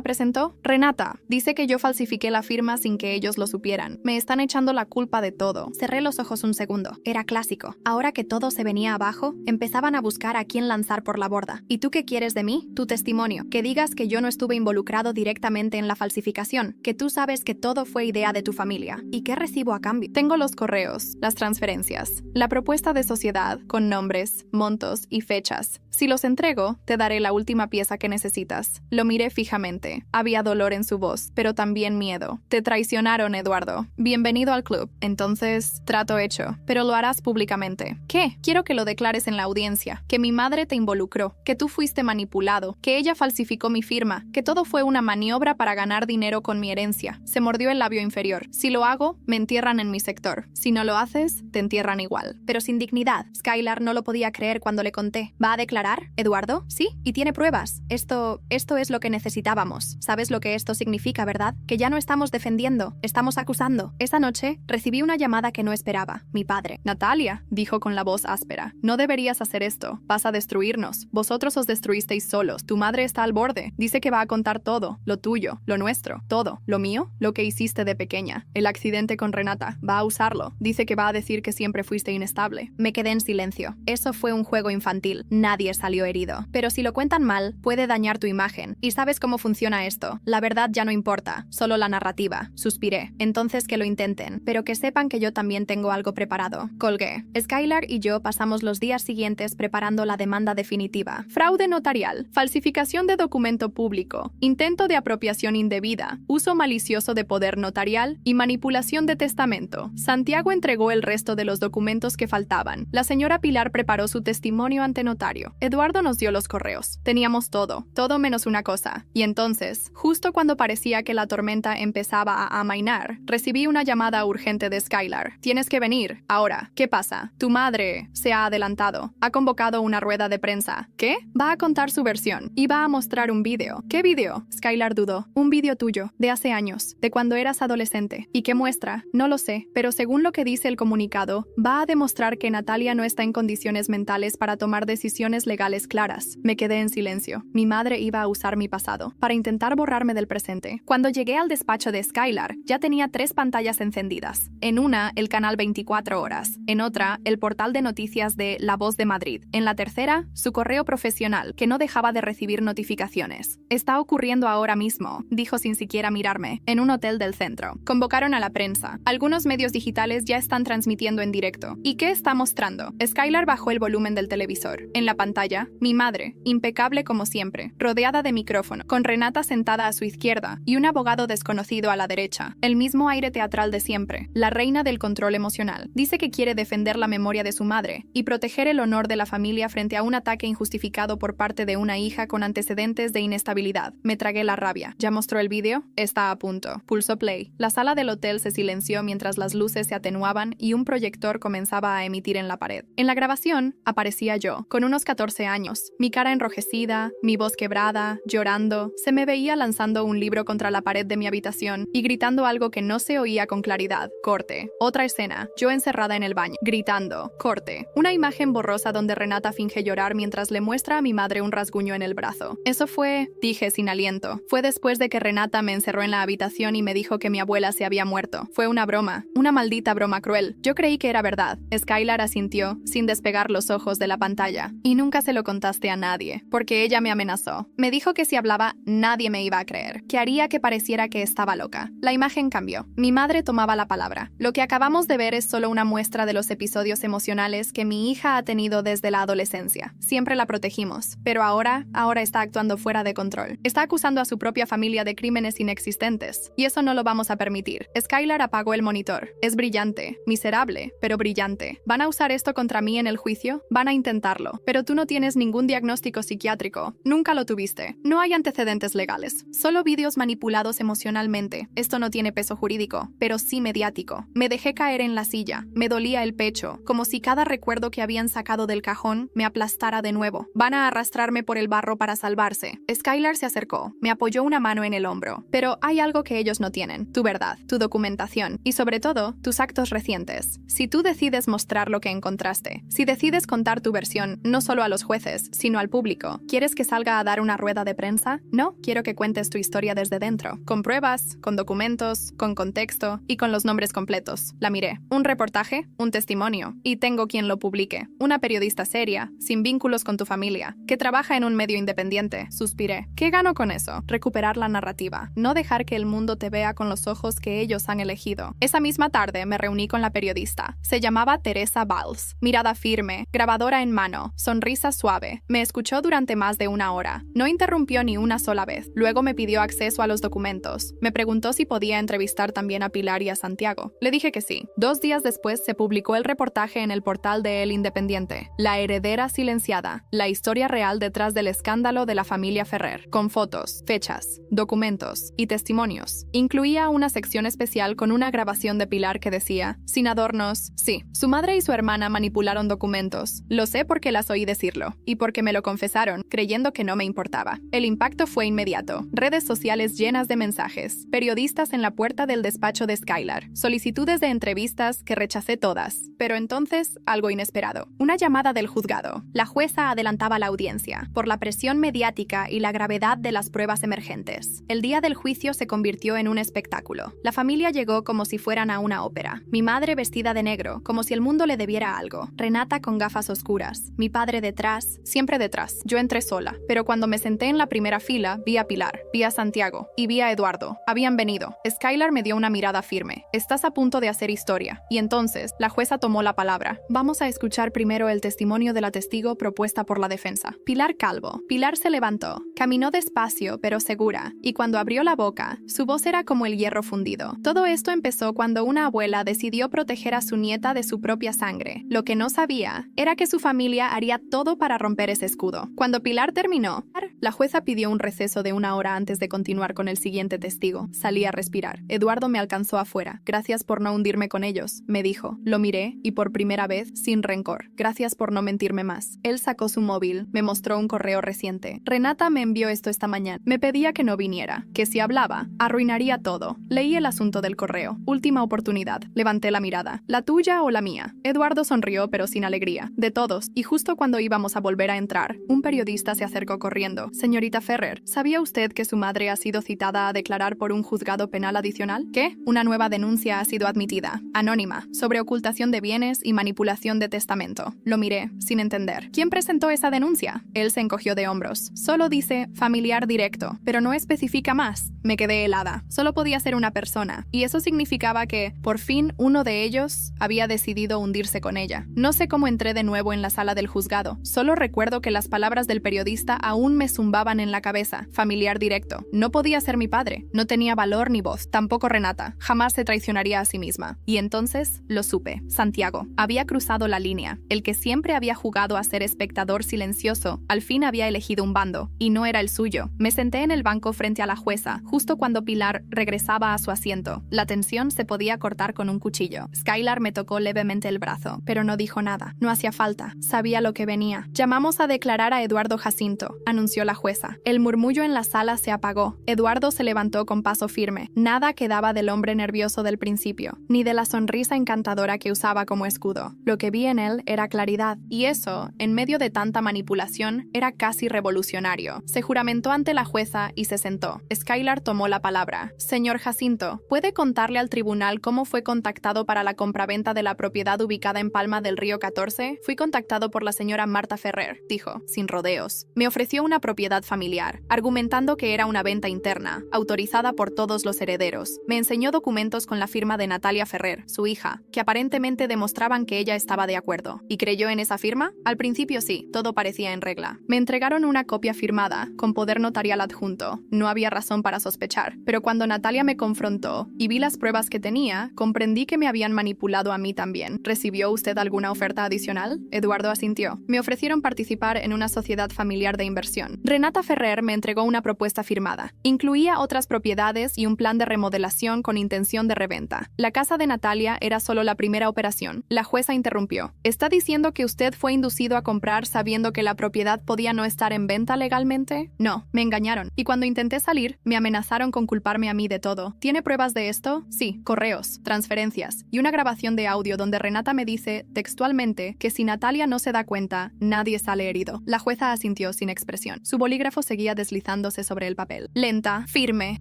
presentó? Renata. Dice que yo falsifiqué la firma sin que ellos lo supieran. Me están echando la culpa de todo. Cerré los ojos un segundo. Era clásico. Ahora que todo se venía abajo, empezaban a buscar a quién lanzar por la borda. ¿Y tú qué quieres de mí? Tu testimonio. Que digas que yo no estuve involucrado directamente en la falsificación, que tú sabes que todo fue idea de tu familia. ¿Y qué recibo a cambio? Tengo los correos, las transferencias, la propuesta de sociedad, con nombres, montos y fechas. Si los entrego, te daré la última pieza que necesitas. Lo miré fijamente. Había dolor en su voz, pero también miedo. Te traicionaron, Eduardo. Bienvenido al club. Entonces, trato hecho. Pero lo harás públicamente. ¿Qué? Quiero que lo declares en la audiencia. Que mi madre te involucró. Que tú fuiste manipulado. Que ella falsificó mi firma. Que todo fue una maniobra para ganar dinero con mi herencia. Se mordió el labio inferior. Si lo hago, me entierran en mi sector. Si no lo haces, te entierran igual. Pero sin dignidad. Skylar no lo podía creer cuando le conté. ¿Va a declarar? ¿Eduardo? Sí, y tiene pruebas. Esto es lo que necesitábamos. ¿Sabes lo que esto significa, verdad? Que ya no estamos defendiendo, estamos acusando. Esa noche recibí una llamada que no esperaba. Mi padre. Natalia, dijo con la voz áspera. No deberías hacer esto. Vas a destruirnos. Vosotros os destruisteis solos. Tu madre está al borde. Dice que va a contar todo. Lo tuyo, lo nuestro, todo. Lo mío, lo que hiciste de pequeña. El accidente con Renata. Va a usarlo. Dice que va a decir que siempre fuiste inestable. Me quedé en silencio. Eso fue un juego infantil. Nadie salió herido. Pero si lo cuentan mal, puede dañar tu imagen. ¿Y sabes cómo funciona esto? La verdad ya no importa, solo la narrativa. Suspiré. Entonces que lo intenten, pero que sepan que yo también tengo algo preparado. Colgué. Skylar y yo pasamos los días siguientes preparando la demanda definitiva. Fraude notarial, falsificación de documento público, intento de apropiación indebida, uso malicioso de poder notarial y manipulación de testamento. Santiago entregó el resto de los documentos que faltaban. La señora Pilar preparó su testimonio ante notario. Eduardo nos dio los correos. Teníamos todo menos una cosa. Y entonces, justo cuando parecía que la tormenta empezaba a amainar, recibí una llamada urgente de Skylar. Tienes que venir. Ahora, ¿qué pasa? Tu madre se ha adelantado. Ha convocado una rueda de prensa. ¿Qué? Va a contar su versión. Y va a mostrar un vídeo. ¿Qué vídeo? Skylar dudó. Un vídeo tuyo, de hace años, de cuando eras adolescente. ¿Y qué muestra? No lo sé, pero según lo que dice el comunicado, va a demostrar que Natalia no está en condiciones mentales para tomar decisiones legales claras. Me quedé en silencio. Mi madre iba a usar mi pasado para intentar borrarme del presente. Cuando llegué al despacho de Skylar, ya tenía 3 pantallas encendidas. En una, el canal 24 horas. En otra, el portal de noticias de La Voz de Madrid. En la tercera, su correo profesional, que no dejaba de recibir notificaciones. Está ocurriendo ahora mismo, dijo sin siquiera mirarme, en un hotel del centro. Convocaron a la prensa. Algunos medios digitales ya están transmitiendo en directo. ¿Y qué está mostrando? Skylar bajó el volumen del televisor. En la pantalla, mi madre, impecable como siempre, rodeada de micrófono, con Renata sentada a su izquierda y un abogado desconocido a la derecha. El mismo aire teatral de siempre. La reina del control emocional. Dice que quiere defender la memoria de su madre y proteger el honor de la familia frente a un ataque injustificado por parte de una hija con antecedentes de inestabilidad. Me tragué la rabia. ¿Ya mostró el vídeo? Está a punto. Pulsó play. La sala del hotel se silenció mientras las luces se atenuaban y un proyector comenzaba a emitir en la pared. En la grabación aparecía yo, con unos 14 años, mi cara enrojecida, mi voz quebrada, llorando. Se me veía lanzando un libro contra la pared de mi habitación y gritando algo que no se oía con claridad. Corte. Otra escena. Yo encerrada en el baño, gritando. Corte. Una imagen borrosa donde Renata finge llorar mientras le muestra a mi madre un rasguño en el brazo. Eso fue, dije sin aliento. Fue después de que Renata me encerró en la habitación y me dijo que mi abuela se había muerto. Fue una broma. Una maldita broma cruel. Yo creí que era verdad. Skylar asintió, sin despegar los ojos de la pantalla. Y nunca se lo contaste a nadie, porque ella me amenazó. Me dijo que si hablaba, nadie me iba a creer, que haría que pareciera que estaba loca. La imagen cambió. Mi madre tomaba la palabra. Lo que acabamos de ver es solo una muestra de los episodios emocionales que mi hija ha tenido desde la adolescencia. Siempre la protegimos, pero ahora está actuando fuera de control. Está acusando a su propia familia de crímenes inexistentes, y eso no lo vamos a permitir. Skylar apagó el monitor. Es brillante, miserable, pero brillante. ¿Van a usar esto contra mí en el juicio? Van a intentarlo, pero tú no tienes ningún diagnóstico psiquiátrico. Nunca lo tuviste. No hay antecedentes legales. Solo vídeos manipulados emocionalmente. Esto no tiene peso jurídico, pero sí mediático. Me dejé caer en la silla. Me dolía el pecho, como si cada recuerdo que habían sacado del cajón me aplastara de nuevo. Van a arrastrarme por el barro para salvarse. Skylar se acercó. Me apoyó una mano en el hombro. Pero hay algo que ellos no tienen. Tu verdad, tu documentación y sobre todo, tus actos recientes. Si tú decides mostrar lo que encontraste, si decides contar tu versión no solo a los jueces, sino al público, ¿quieres que salga a dar una rueda de prensa? No, quiero que cuentes tu historia desde dentro, con pruebas, con documentos, con contexto y con los nombres completos. La miré. Un reportaje, un testimonio, y tengo quien quien lo publique. Una periodista seria, sin vínculos con tu familia, que trabaja en un medio independiente. Suspiré. ¿Qué gano con eso? Recuperar la narrativa. No dejar que el mundo te vea con los ojos que ellos han elegido. Esa misma tarde me reuní con la periodista. Se llamaba Teresa Valls. Mirada firme, grabadora en mano, sonrisa suave. Me escuchó durante más de una hora. No interrumpió ni una sola vez. Luego me pidió acceso a los documentos. Me preguntó si podía entrevistar también a Pilar y a Santiago. Le dije que sí. 2 días después se publicó el reportaje en el portal de El Independiente. La heredera silenciada. La historia real detrás del escándalo de la familia Ferrer. Con fotos, fechas, documentos y testimonios. Incluía una sección especial con una grabación de Pilar que decía, sin adornos, sí, su madre y su hermana manipularon documentos. Lo sé porque las oí decirlo. Y porque me lo confesaron, creyendo que no me importaba. El impacto fue inmediato. Redes sociales llenas de mensajes. Periodistas en la puerta del despacho de Skylar. Solicitudes de entrevistas que rechacé todas. Pero entonces, algo inesperado. Una llamada del juzgado. La jueza adelantaba la audiencia, por la presión mediática y la gravedad de las pruebas emergentes. El día del juicio se convirtió en un espectáculo. La familia llegó como si fueran a una ópera. Mi madre vestida de negro, como si el mundo le debiera algo. Renata con gafas oscuras. Mi padre detrás, siempre detrás. Yo entré sola. Pero cuando me senté en la primera fila, vi a Pilar, vi a Santiago y vi a Eduardo. Habían venido. Skylar me dio una mirada firme. Estás a punto de hacer historia. Y entonces, la jueza tomó la palabra. Vamos a escuchar primero el testimonio de la testigo propuesta por la defensa. Pilar Calvo. Pilar se levantó. Caminó despacio, pero segura. Y cuando abrió la boca, su voz era como el hierro fundido. Todo esto empezó cuando una abuela decidió proteger a su nieta de su propia sangre. Lo que no sabía era que su familia haría todo para romper ese escudo. Cuando Pilar terminó, la jueza pidió un receso de 1 hora antes de continuar con el siguiente testigo. Salí a respirar. Eduardo me alcanzó afuera. Gracias por no hundirme con ellos, me dijo. Lo miré y por primera vez, sin rencor. Gracias por no mentirme más. Él sacó su móvil, me mostró un correo reciente. Renata me envió esto esta mañana. Me pedía que no viniera, que si hablaba, arruinaría todo. Leí el asunto del correo. Última oportunidad. Levanté la mirada. ¿La tuya o la mía? Eduardo sonrió, pero sin alegría. De todos. Y justo cuando íbamos a volver a entrar, un periodista se acercó corriendo. Señorita Ferrer, ¿sabía usted que su madre ha sido citada a declarar por un juzgado penal adicional? ¿Qué? Una nueva denuncia ha sido admitida. Anónima. Sobre ocultación de bienes y manipulación de testamento. Lo miré, sin entender. ¿Quién presentó esa denuncia? Él se encogió de hombros. Solo dice familiar directo, pero no especifica más. Me quedé helada. Solo podía ser una persona. Y eso significaba que, por fin, uno de ellos había decidido hundirse con ella. No sé cómo entré de nuevo en la sala del juzgado. Solo recuerdo que las palabras del periodista aún me zumbaban en la cabeza. Familiar directo. No podía ser mi padre. No tenía valor ni voz. Tampoco Renata. Jamás se traicionaría a sí misma. Y entonces lo supe. Santiago. Había cruzado la línea. El que siempre había jugado a ser espectador silencioso, al fin había elegido un bando. Y no era el suyo. Me senté en el banco frente a la jueza, justo cuando Pilar regresaba a su asiento. La tensión se podía cortar con un cuchillo. Skylar me tocó levemente el brazo, pero no dijo nada. No hacía falta. Sabía lo que venía. Llamamos a declarar a Eduardo Jacinto, anunció la jueza. El murmullo en la sala se apagó. Eduardo se levantó con paso firme. Nada quedaba del hombre nervioso del principio, ni de la sonrisa encantadora que usaba como escudo. Lo que vi en él era claridad, y eso, en medio de tanta manipulación, era casi revolucionario. Se juramentó ante la jueza y se sentó. Skylar tomó la palabra. Señor Jacinto, ¿puede contarle al tribunal cómo fue contactado para la compraventa de la propiedad ubicada en Palma del Río 14? Fui contactado por la señora Marta Ferrer, dijo, sin rodeos. Me ofreció una propiedad familiar, argumentando que era una venta interna, autorizada por todos los herederos. Me enseñó documentos con la firma de Natalia Ferrer, su hija, que aparentemente demostraban que ella estaba de acuerdo. ¿Y creyó en esa firma? Al principio sí, todo parecía en regla. Me entregaron una copia firmada, con poder notarial adjunto. No había razón para sospechar, pero cuando Natalia me confrontó y vi las pruebas que tenía, comprendí que me habían manipulado a mí también. ¿Recibió usted alguna oferta adicional? Eduardo asintió. Me ofrecieron participar en una sociedad familiar de inversión. Renata Ferrer me entregó una propuesta firmada. Incluía otras propiedades y un plan de remodelación con intención de reventa. La casa de Natalia era solo la primera operación. La jueza interrumpió. ¿Está diciendo que usted fue inducido a comprar sabiendo que la propiedad podía no estar en venta legalmente? No, me engañaron. Y cuando intenté salir, me amenazaron con culparme a mí de todo. ¿Tiene pruebas de esto? Sí, correos, transferencias y una grabación de audio donde Renata me dice, textualmente, que si Natalia no se da cuenta, nadie sale herido. La jueza asintió sin expresión. Su bolígrafo seguía deslizándose sobre el papel. Lenta, firme,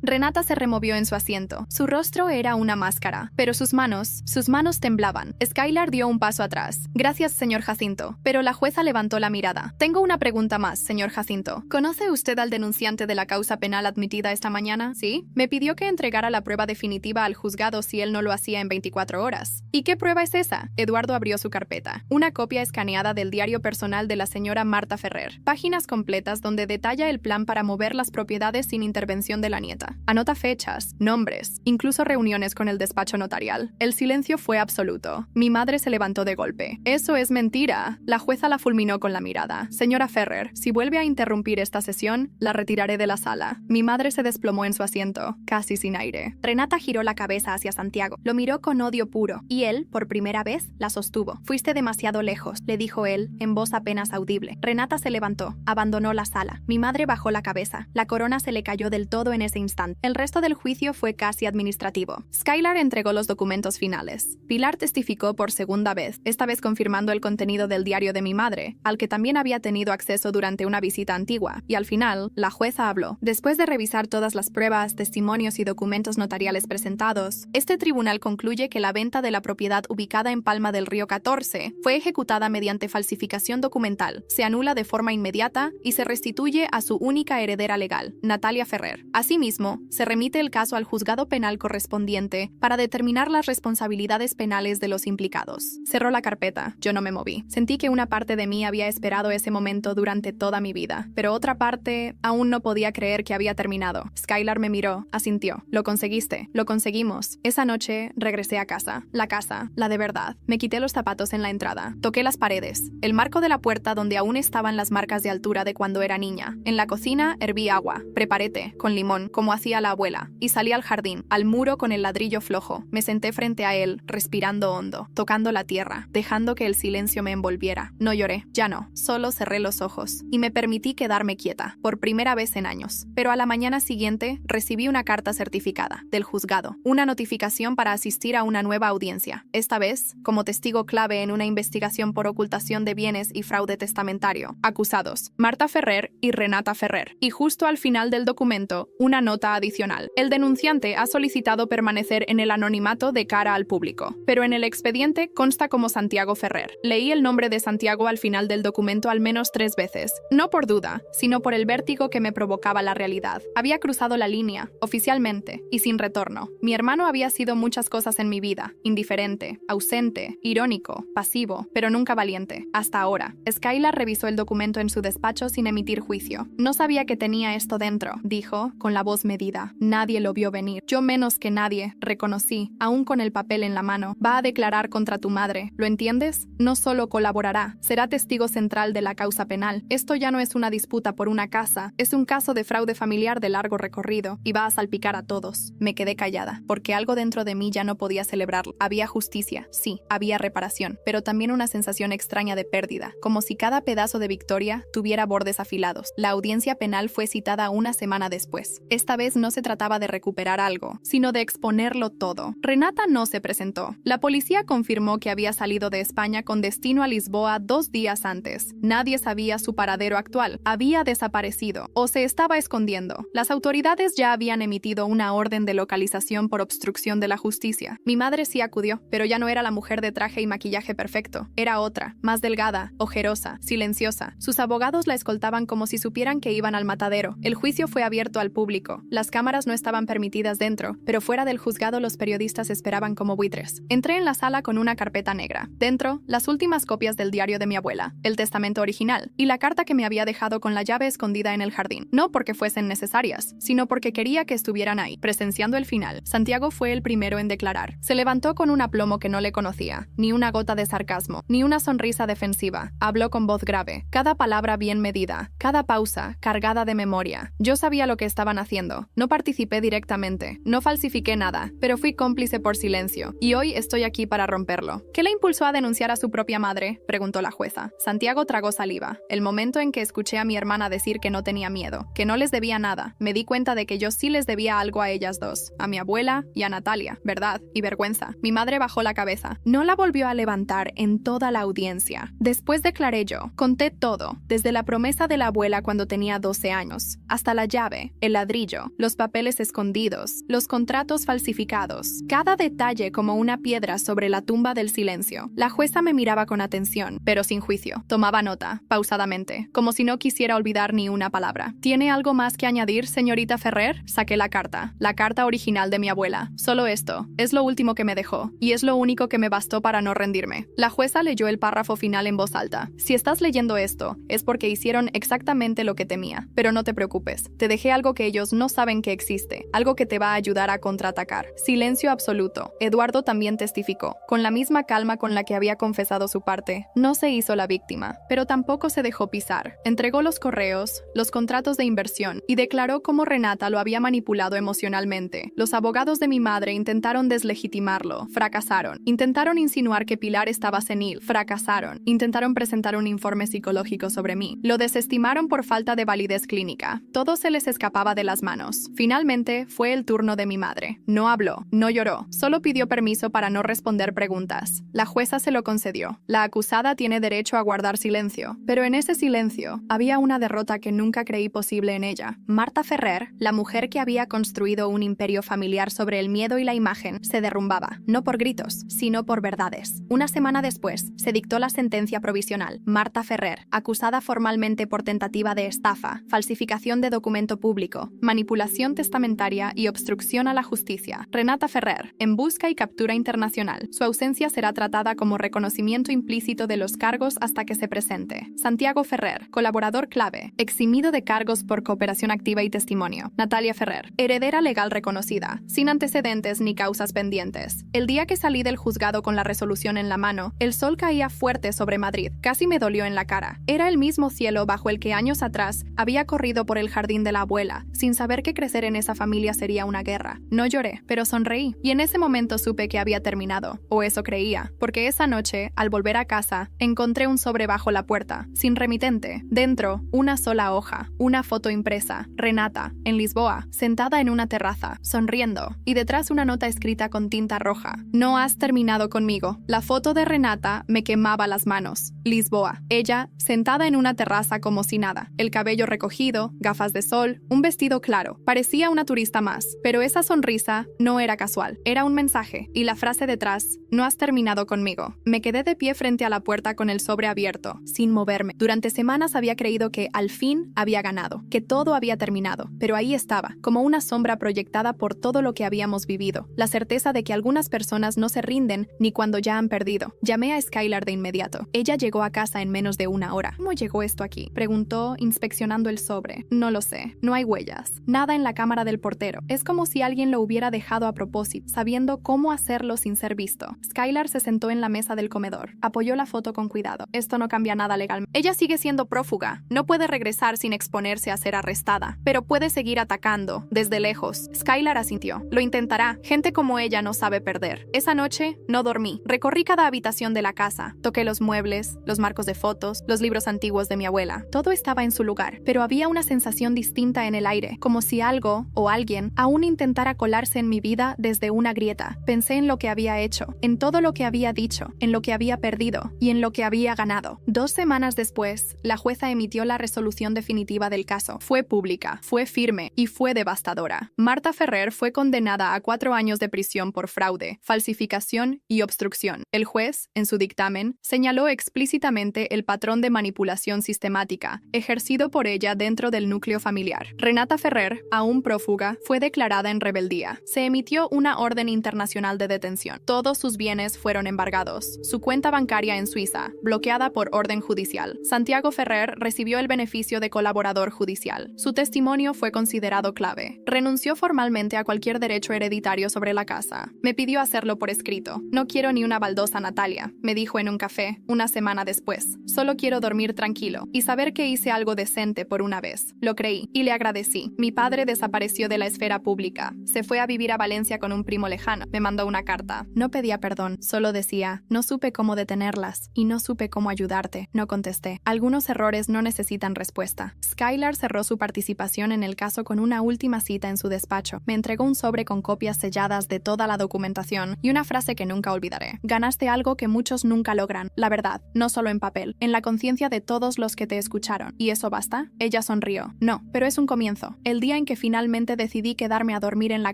Renata se removió en su asiento. Su rostro era una máscara, pero sus manos temblaban. Skylar dio un paso atrás atrás. Gracias, señor Jacinto. Pero la jueza levantó la mirada. Tengo una pregunta más, señor Jacinto. ¿Conoce usted al denunciante de la causa penal admitida esta mañana? ¿Sí? Me pidió que entregara la prueba definitiva al juzgado si él no lo hacía en 24 horas. ¿Y qué prueba es esa? Eduardo abrió su carpeta. Una copia escaneada del diario personal de la señora Marta Ferrer. Páginas completas donde detalla el plan para mover las propiedades sin intervención de la nieta. Anota fechas, nombres, incluso reuniones con el despacho notarial. El silencio fue absoluto. Mi madre se levantó de golpe. Eso es mentira. La jueza la fulminó con la mirada. Señora Ferrer, si vuelve a interrumpir esta sesión, la retiraré de la sala. Mi madre se desplomó en su asiento, casi sin aire. Renata giró la cabeza hacia Santiago. Lo miró con odio puro, y él, por primera vez, la sostuvo. Fuiste demasiado lejos, le dijo él, en voz apenas audible. Renata se levantó, abandonó la sala. Mi madre bajó la cabeza. La corona se le cayó del todo en ese instante. El resto del juicio fue casi administrativo. Skylar entregó los documentos finales. Pilar testificó por segunda vez, esta vez confirmando el contenido del diario de mi madre, al que también había tenido acceso durante una visita antigua, y al final, la jueza habló. Después de revisar todas las pruebas, testimonios y documentos notariales presentados, este tribunal concluye que la venta de la propiedad ubicada en Palma del Río 14 fue ejecutada mediante falsificación documental, se anula de forma inmediata y se restituye a su única heredera legal, Natalia Ferrer. Asimismo, se remite el caso al juzgado penal correspondiente para determinar las responsabilidades penales de los implicados. Cerró la carpeta. Yo no me moví. Sentí que una parte de mí había esperado ese momento durante toda mi vida, pero otra parte aún no podía creer que había terminado. Skylar me miró, asintió. Lo conseguiste. Lo conseguimos. Esa noche regresé a casa. La casa, la de verdad. Me quité los zapatos en la entrada. Toqué las paredes. El marco de la puerta donde aún estaban las marcas de altura de cuando era niña. En la cocina herví agua. Preparé té, con limón, como hacía la abuela. Y salí al jardín, al muro con el ladrillo flojo. Me senté frente a él, respirando hondo, tocando la tierra, dejando que el silencio me envolviera. No lloré, ya no. Solo cerré los ojos. Y me permití quedarme quieta, por primera vez en años. Pero a la mañana siguiente, recibí una carta certificada, del juzgado. Una notificación para asistir a una nueva audiencia. Esta vez, como testigo clave en una investigación por ocultación de bienes y fraude testamentario. Acusados: Marta Ferrer y Renata Ferrer. Y justo al final del documento, una nota adicional. El denunciante ha solicitado permanecer en el anonimato de cara al público, pero en el expediente consta como Santiago Ferrer. Leí el nombre de Santiago al final del documento al menos 3 veces, no por duda, sino por el vértigo que me provocaba la realidad. Había cruzado la línea, oficialmente, y sin retorno. Mi hermano había sido muchas cosas en mi vida: indiferente, ausente, irónico, pasivo, pero nunca valiente. Hasta ahora. Skylar revisó el documento en su despacho sin emitir juicio. No sabía que tenía esto dentro, dijo, con la voz medida. Nadie lo vio venir. Yo menos que nadie, reconocí, aún con el papel en la mano. Va a declarar contra tu madre, ¿lo entiendes? No solo colaborará, será testigo central de la causa penal. Esto ya no es una disputa por una casa, es un caso de fraude familiar de largo recorrido, y va a salpicar a todos. Me quedé callada, porque algo dentro de mí ya no podía celebrarlo. Había justicia, sí, había reparación, pero también una sensación extraña de pérdida, como si cada pedazo de victoria tuviera bordes afilados. La audiencia penal fue citada una semana después. Esta vez no se trataba de recuperar algo, sino de exponerlo todo. Renata no se presentó. La policía confirmó que había salido de España con destino a Lisboa 2 días antes. Nadie sabía su paradero actual. Había desaparecido o se estaba escondiendo. Las autoridades ya habían emitido una orden de localización por obstrucción de la justicia. Mi madre sí acudió, pero ya no era la mujer de traje y maquillaje perfecto. Era otra, más delgada, ojerosa, silenciosa. Sus abogados la escoltaban como si supieran que iban al matadero. El juicio fue abierto al público. Las cámaras no estaban permitidas dentro, pero fuera del juzgado los periodistas esperaban como buitres. Entré en la sala con una carpeta negra. Dentro, las últimas copias del diario de mi abuela, el testamento original y la carta que me había dejado con la llave escondida en el jardín. No porque fuesen necesarias, sino porque quería que estuvieran ahí. Presenciando el final, Santiago fue el primero en declarar. Se levantó con un aplomo que no le conocía, ni una gota de sarcasmo, ni una sonrisa defensiva. Habló con voz grave, cada palabra bien medida, cada pausa cargada de memoria. Yo sabía lo que estaban haciendo. No participé directamente, no falsifiqué nada, pero fui cómplice por silencio, y hoy estoy aquí para romperlo. ¿Qué le impulsó a denunciar a su propia madre?, preguntó la jueza. Santiago tragó saliva. El momento en que escuché a mi hermana decir que no tenía miedo, que no les debía nada, me di cuenta de que yo sí les debía algo a ellas dos, a mi abuela y a Natalia, verdad y vergüenza. Mi madre bajó la cabeza. No la volvió a levantar en toda la audiencia. Después declaré yo. Conté todo, desde la promesa de la abuela cuando tenía 12 años, hasta la llave, el ladrillo, los papeles escondidos, los contratos falsificados, cada detalle como una piedra sobre la tumba del silencio. silencio. La jueza me miraba con atención, pero sin juicio. Tomaba nota, pausadamente, como si no quisiera olvidar ni una palabra. ¿Tiene algo más que añadir, señorita Ferrer? Saqué la carta original de mi abuela. Solo esto. Es lo último que me dejó, y es lo único que me bastó para no rendirme. La jueza leyó el párrafo final en voz alta. Si estás leyendo esto, es porque hicieron exactamente lo que temía. Pero no te preocupes. Te dejé algo que ellos no saben que existe, algo que te va a ayudar a contraatacar. Silencio absoluto. Eduardo también testificó, con la misma calma con la que había confesado su parte. No se hizo la víctima, pero tampoco se dejó pisar. Entregó los correos, los contratos de inversión y declaró cómo Renata lo había manipulado emocionalmente. Los abogados de mi madre intentaron deslegitimarlo, fracasaron. Intentaron insinuar que Pilar estaba senil, fracasaron. Intentaron presentar un informe psicológico sobre mí. Lo desestimaron por falta de validez clínica. Todo se les escapaba de las manos. Finalmente, fue el turno de mi madre. No habló, no lloró, solo pidió permiso para no responder preguntas. La jueza se lo concedió. La acusada tiene derecho a guardar silencio, pero en ese silencio había una derrota que nunca creí posible en ella. Marta Ferrer, la mujer que había construido un imperio familiar sobre el miedo y la imagen, se derrumbaba, no por gritos, sino por verdades. Una semana después, se dictó la sentencia provisional. Marta Ferrer, acusada formalmente por tentativa de estafa, falsificación de documento público, manipulación testamentaria y obstrucción a la justicia. Renata Ferrer, en busca y captura internacional. Su ausencia será tratada como reconocimiento implícito de los cargos hasta que se presente. Santiago Ferrer, colaborador clave, eximido de cargos por cooperación activa y testimonio. Natalia Ferrer, heredera legal reconocida, sin antecedentes ni causas pendientes. El día que salí del juzgado con la resolución en la mano, el sol caía fuerte sobre Madrid. Casi me dolió en la cara. Era el mismo cielo bajo el que años atrás había corrido por el jardín de la abuela, sin saber que crecer en esa familia sería una guerra. No lloré, pero sonreí, y en ese momento supe que había terminado, o eso creía, porque esa noche, al volver a casa, encontré un sobre bajo la puerta, sin remitente. Dentro, una sola hoja, una foto impresa, Renata, en Lisboa, sentada en una terraza, sonriendo, y detrás una nota escrita con tinta roja. No has terminado conmigo. La foto de Renata me quemaba las manos. Lisboa. Ella, sentada en una terraza como si nada. El cabello recogido, gafas de sol, un vestido claro. Parecía una turista más, pero esa sonrisa no era casual. Era un mensaje, y la frase detrás, no has terminado conmigo. Me quedé de pie frente a la puerta con el sobre abierto, sin moverme. Durante semanas había creído que, al fin, había ganado, que todo había terminado, pero ahí estaba, como una sombra proyectada por todo lo que habíamos vivido, la certeza de que algunas personas no se rinden ni cuando ya han perdido. Llamé a Skylar de inmediato. Ella llegó a casa en menos de una hora. ¿Cómo llegó esto aquí?, preguntó, inspeccionando el sobre. No lo sé. No hay huellas. Nada en la cámara del portero. Es como si alguien lo hubiera dejado a propósito, sabiendo cómo hacerlo sin ser visto. Skylar se sentó en la mesa del comedor. Apoyó la foto con cuidado. Esto no cambia nada legalmente. Ella sigue siendo prófuga. No puede regresar sin exponerse a ser arrestada, pero puede seguir atacando, desde lejos. Skylar asintió. Lo intentará. Gente como ella no sabe perder. Esa noche, no dormí. Recorrí cada habitación de la casa. Toqué los muebles, los marcos de fotos, los libros antiguos de mi abuela. Todo estaba en su lugar, pero había una sensación distinta en el aire, como si algo o alguien aún intentara colarse en mi vida desde una grieta. Pensé en lo que había hecho, en todo lo que había dicho, en lo que había perdido y en lo que había ganado. 2 semanas después, la jueza emitió la resolución definitiva del caso. Fue pública, fue firme y fue devastadora. Marta Ferrer fue condenada a 4 años de prisión por fraude, falsificación y obstrucción. El juez, en su dictamen, señaló explícitamente el patrón de manipulación sistemática ejercido por ella dentro del núcleo familiar. Renata Ferrer, aún prófuga, fue declarada en rebeldía. Se emitió una orden internacional de detención. Todos sus bienes fueron embargados. Su cuenta bancaria en Suiza, bloqueada por orden judicial. Santiago Ferrer recibió el beneficio de colaborador judicial. Su testimonio fue considerado clave. Renunció formalmente a cualquier derecho hereditario sobre la casa. Me pidió hacerlo por escrito. No quiero ni una baldosa, Natalia, me dijo en un café, una semana después. Solo quiero dormir tranquilo y saber que hice algo decente por una vez. Lo creí y le agradecí. Mi padre desapareció de la esfera pública. Se fue a vivir a Valencia con un primo lejano. Me mandó una carta. No pedía perdón, solo decía, no supe cómo detenerlas y no supe cómo ayudarte. No contesté. Algunos errores no necesitan respuesta. Skylar cerró su participación en el caso con una última cita en su despacho. Me entregó un sobre con copias selladas de toda la documentación y una frase que nunca olvidaré. Ganaste algo que muchos nunca logran, la verdad, no solo en papel, en la conciencia de todos los que te escucharon. ¿Y eso basta? Ella sonrió. No, pero es un comienzo. El día en que finalmente decidí quedarme a dormir en la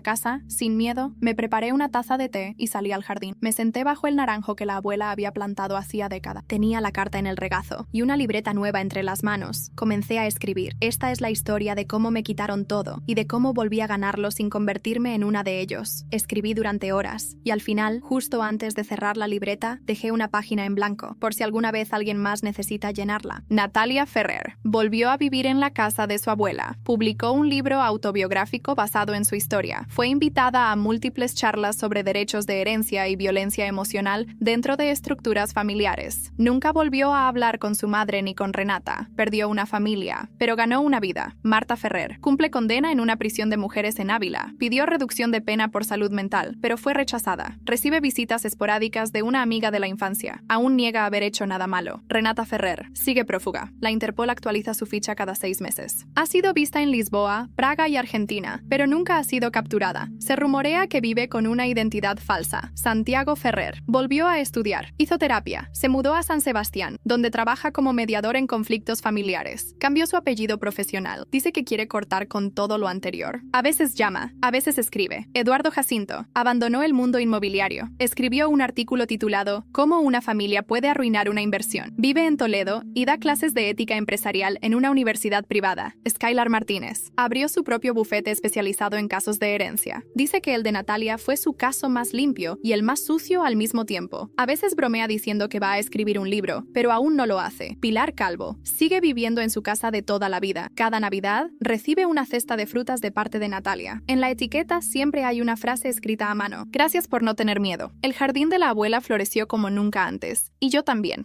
casa, sin miedo, me preparé una taza de té y salí al jardín. Me senté bajo el naranjo naranjo que la abuela había plantado hacía décadas. Tenía la carta en el regazo y una libreta nueva entre las manos. Comencé a escribir. Esta es la historia de cómo me quitaron todo y de cómo volví a ganarlo sin convertirme en una de ellos. Escribí durante horas y al final, justo antes de cerrar la libreta, dejé una página en blanco, por si alguna vez alguien más necesita llenarla. Natalia Ferrer volvió a vivir en la casa de su abuela. Publicó un libro autobiográfico basado en su historia. Fue invitada a múltiples charlas sobre derechos de herencia y violencia emocional dentro de estructuras familiares. Nunca volvió a hablar con su madre ni con Renata. Perdió una familia, pero ganó una vida. Marta Ferrer cumple condena en una prisión de mujeres en Ávila. Pidió reducción de pena por salud mental, pero fue rechazada. Recibe visitas esporádicas de una amiga de la infancia. Aún niega haber hecho nada malo. Renata Ferrer sigue prófuga. La Interpol actualiza su ficha cada 6 meses. Ha sido vista en Lisboa, Praga y Argentina, pero nunca ha sido capturada. Se rumorea que vive con una identidad falsa. Santiago Ferrer volvió a estudiar, hizo terapia, se mudó a San Sebastián, donde trabaja como mediador en conflictos familiares. Cambió su apellido profesional. Dice que quiere cortar con todo lo anterior. A veces llama, a veces escribe. Eduardo Jacinto abandonó el mundo inmobiliario. Escribió un artículo titulado ¿Cómo una familia puede arruinar una inversión? Vive en Toledo y da clases de ética empresarial en una universidad privada. Skylar Martínez abrió su propio bufete especializado en casos de herencia. Dice que el de Natalia fue su caso más limpio y el más sucio al mismo tiempo. A veces bromea diciendo que va a escribir un libro, pero aún no lo hace. Pilar Calvo sigue viviendo en su casa de toda la vida. Cada Navidad recibe una cesta de frutas de parte de Natalia. En la etiqueta siempre hay una frase escrita a mano. Gracias por no tener miedo. El jardín de la abuela floreció como nunca antes. Y yo también.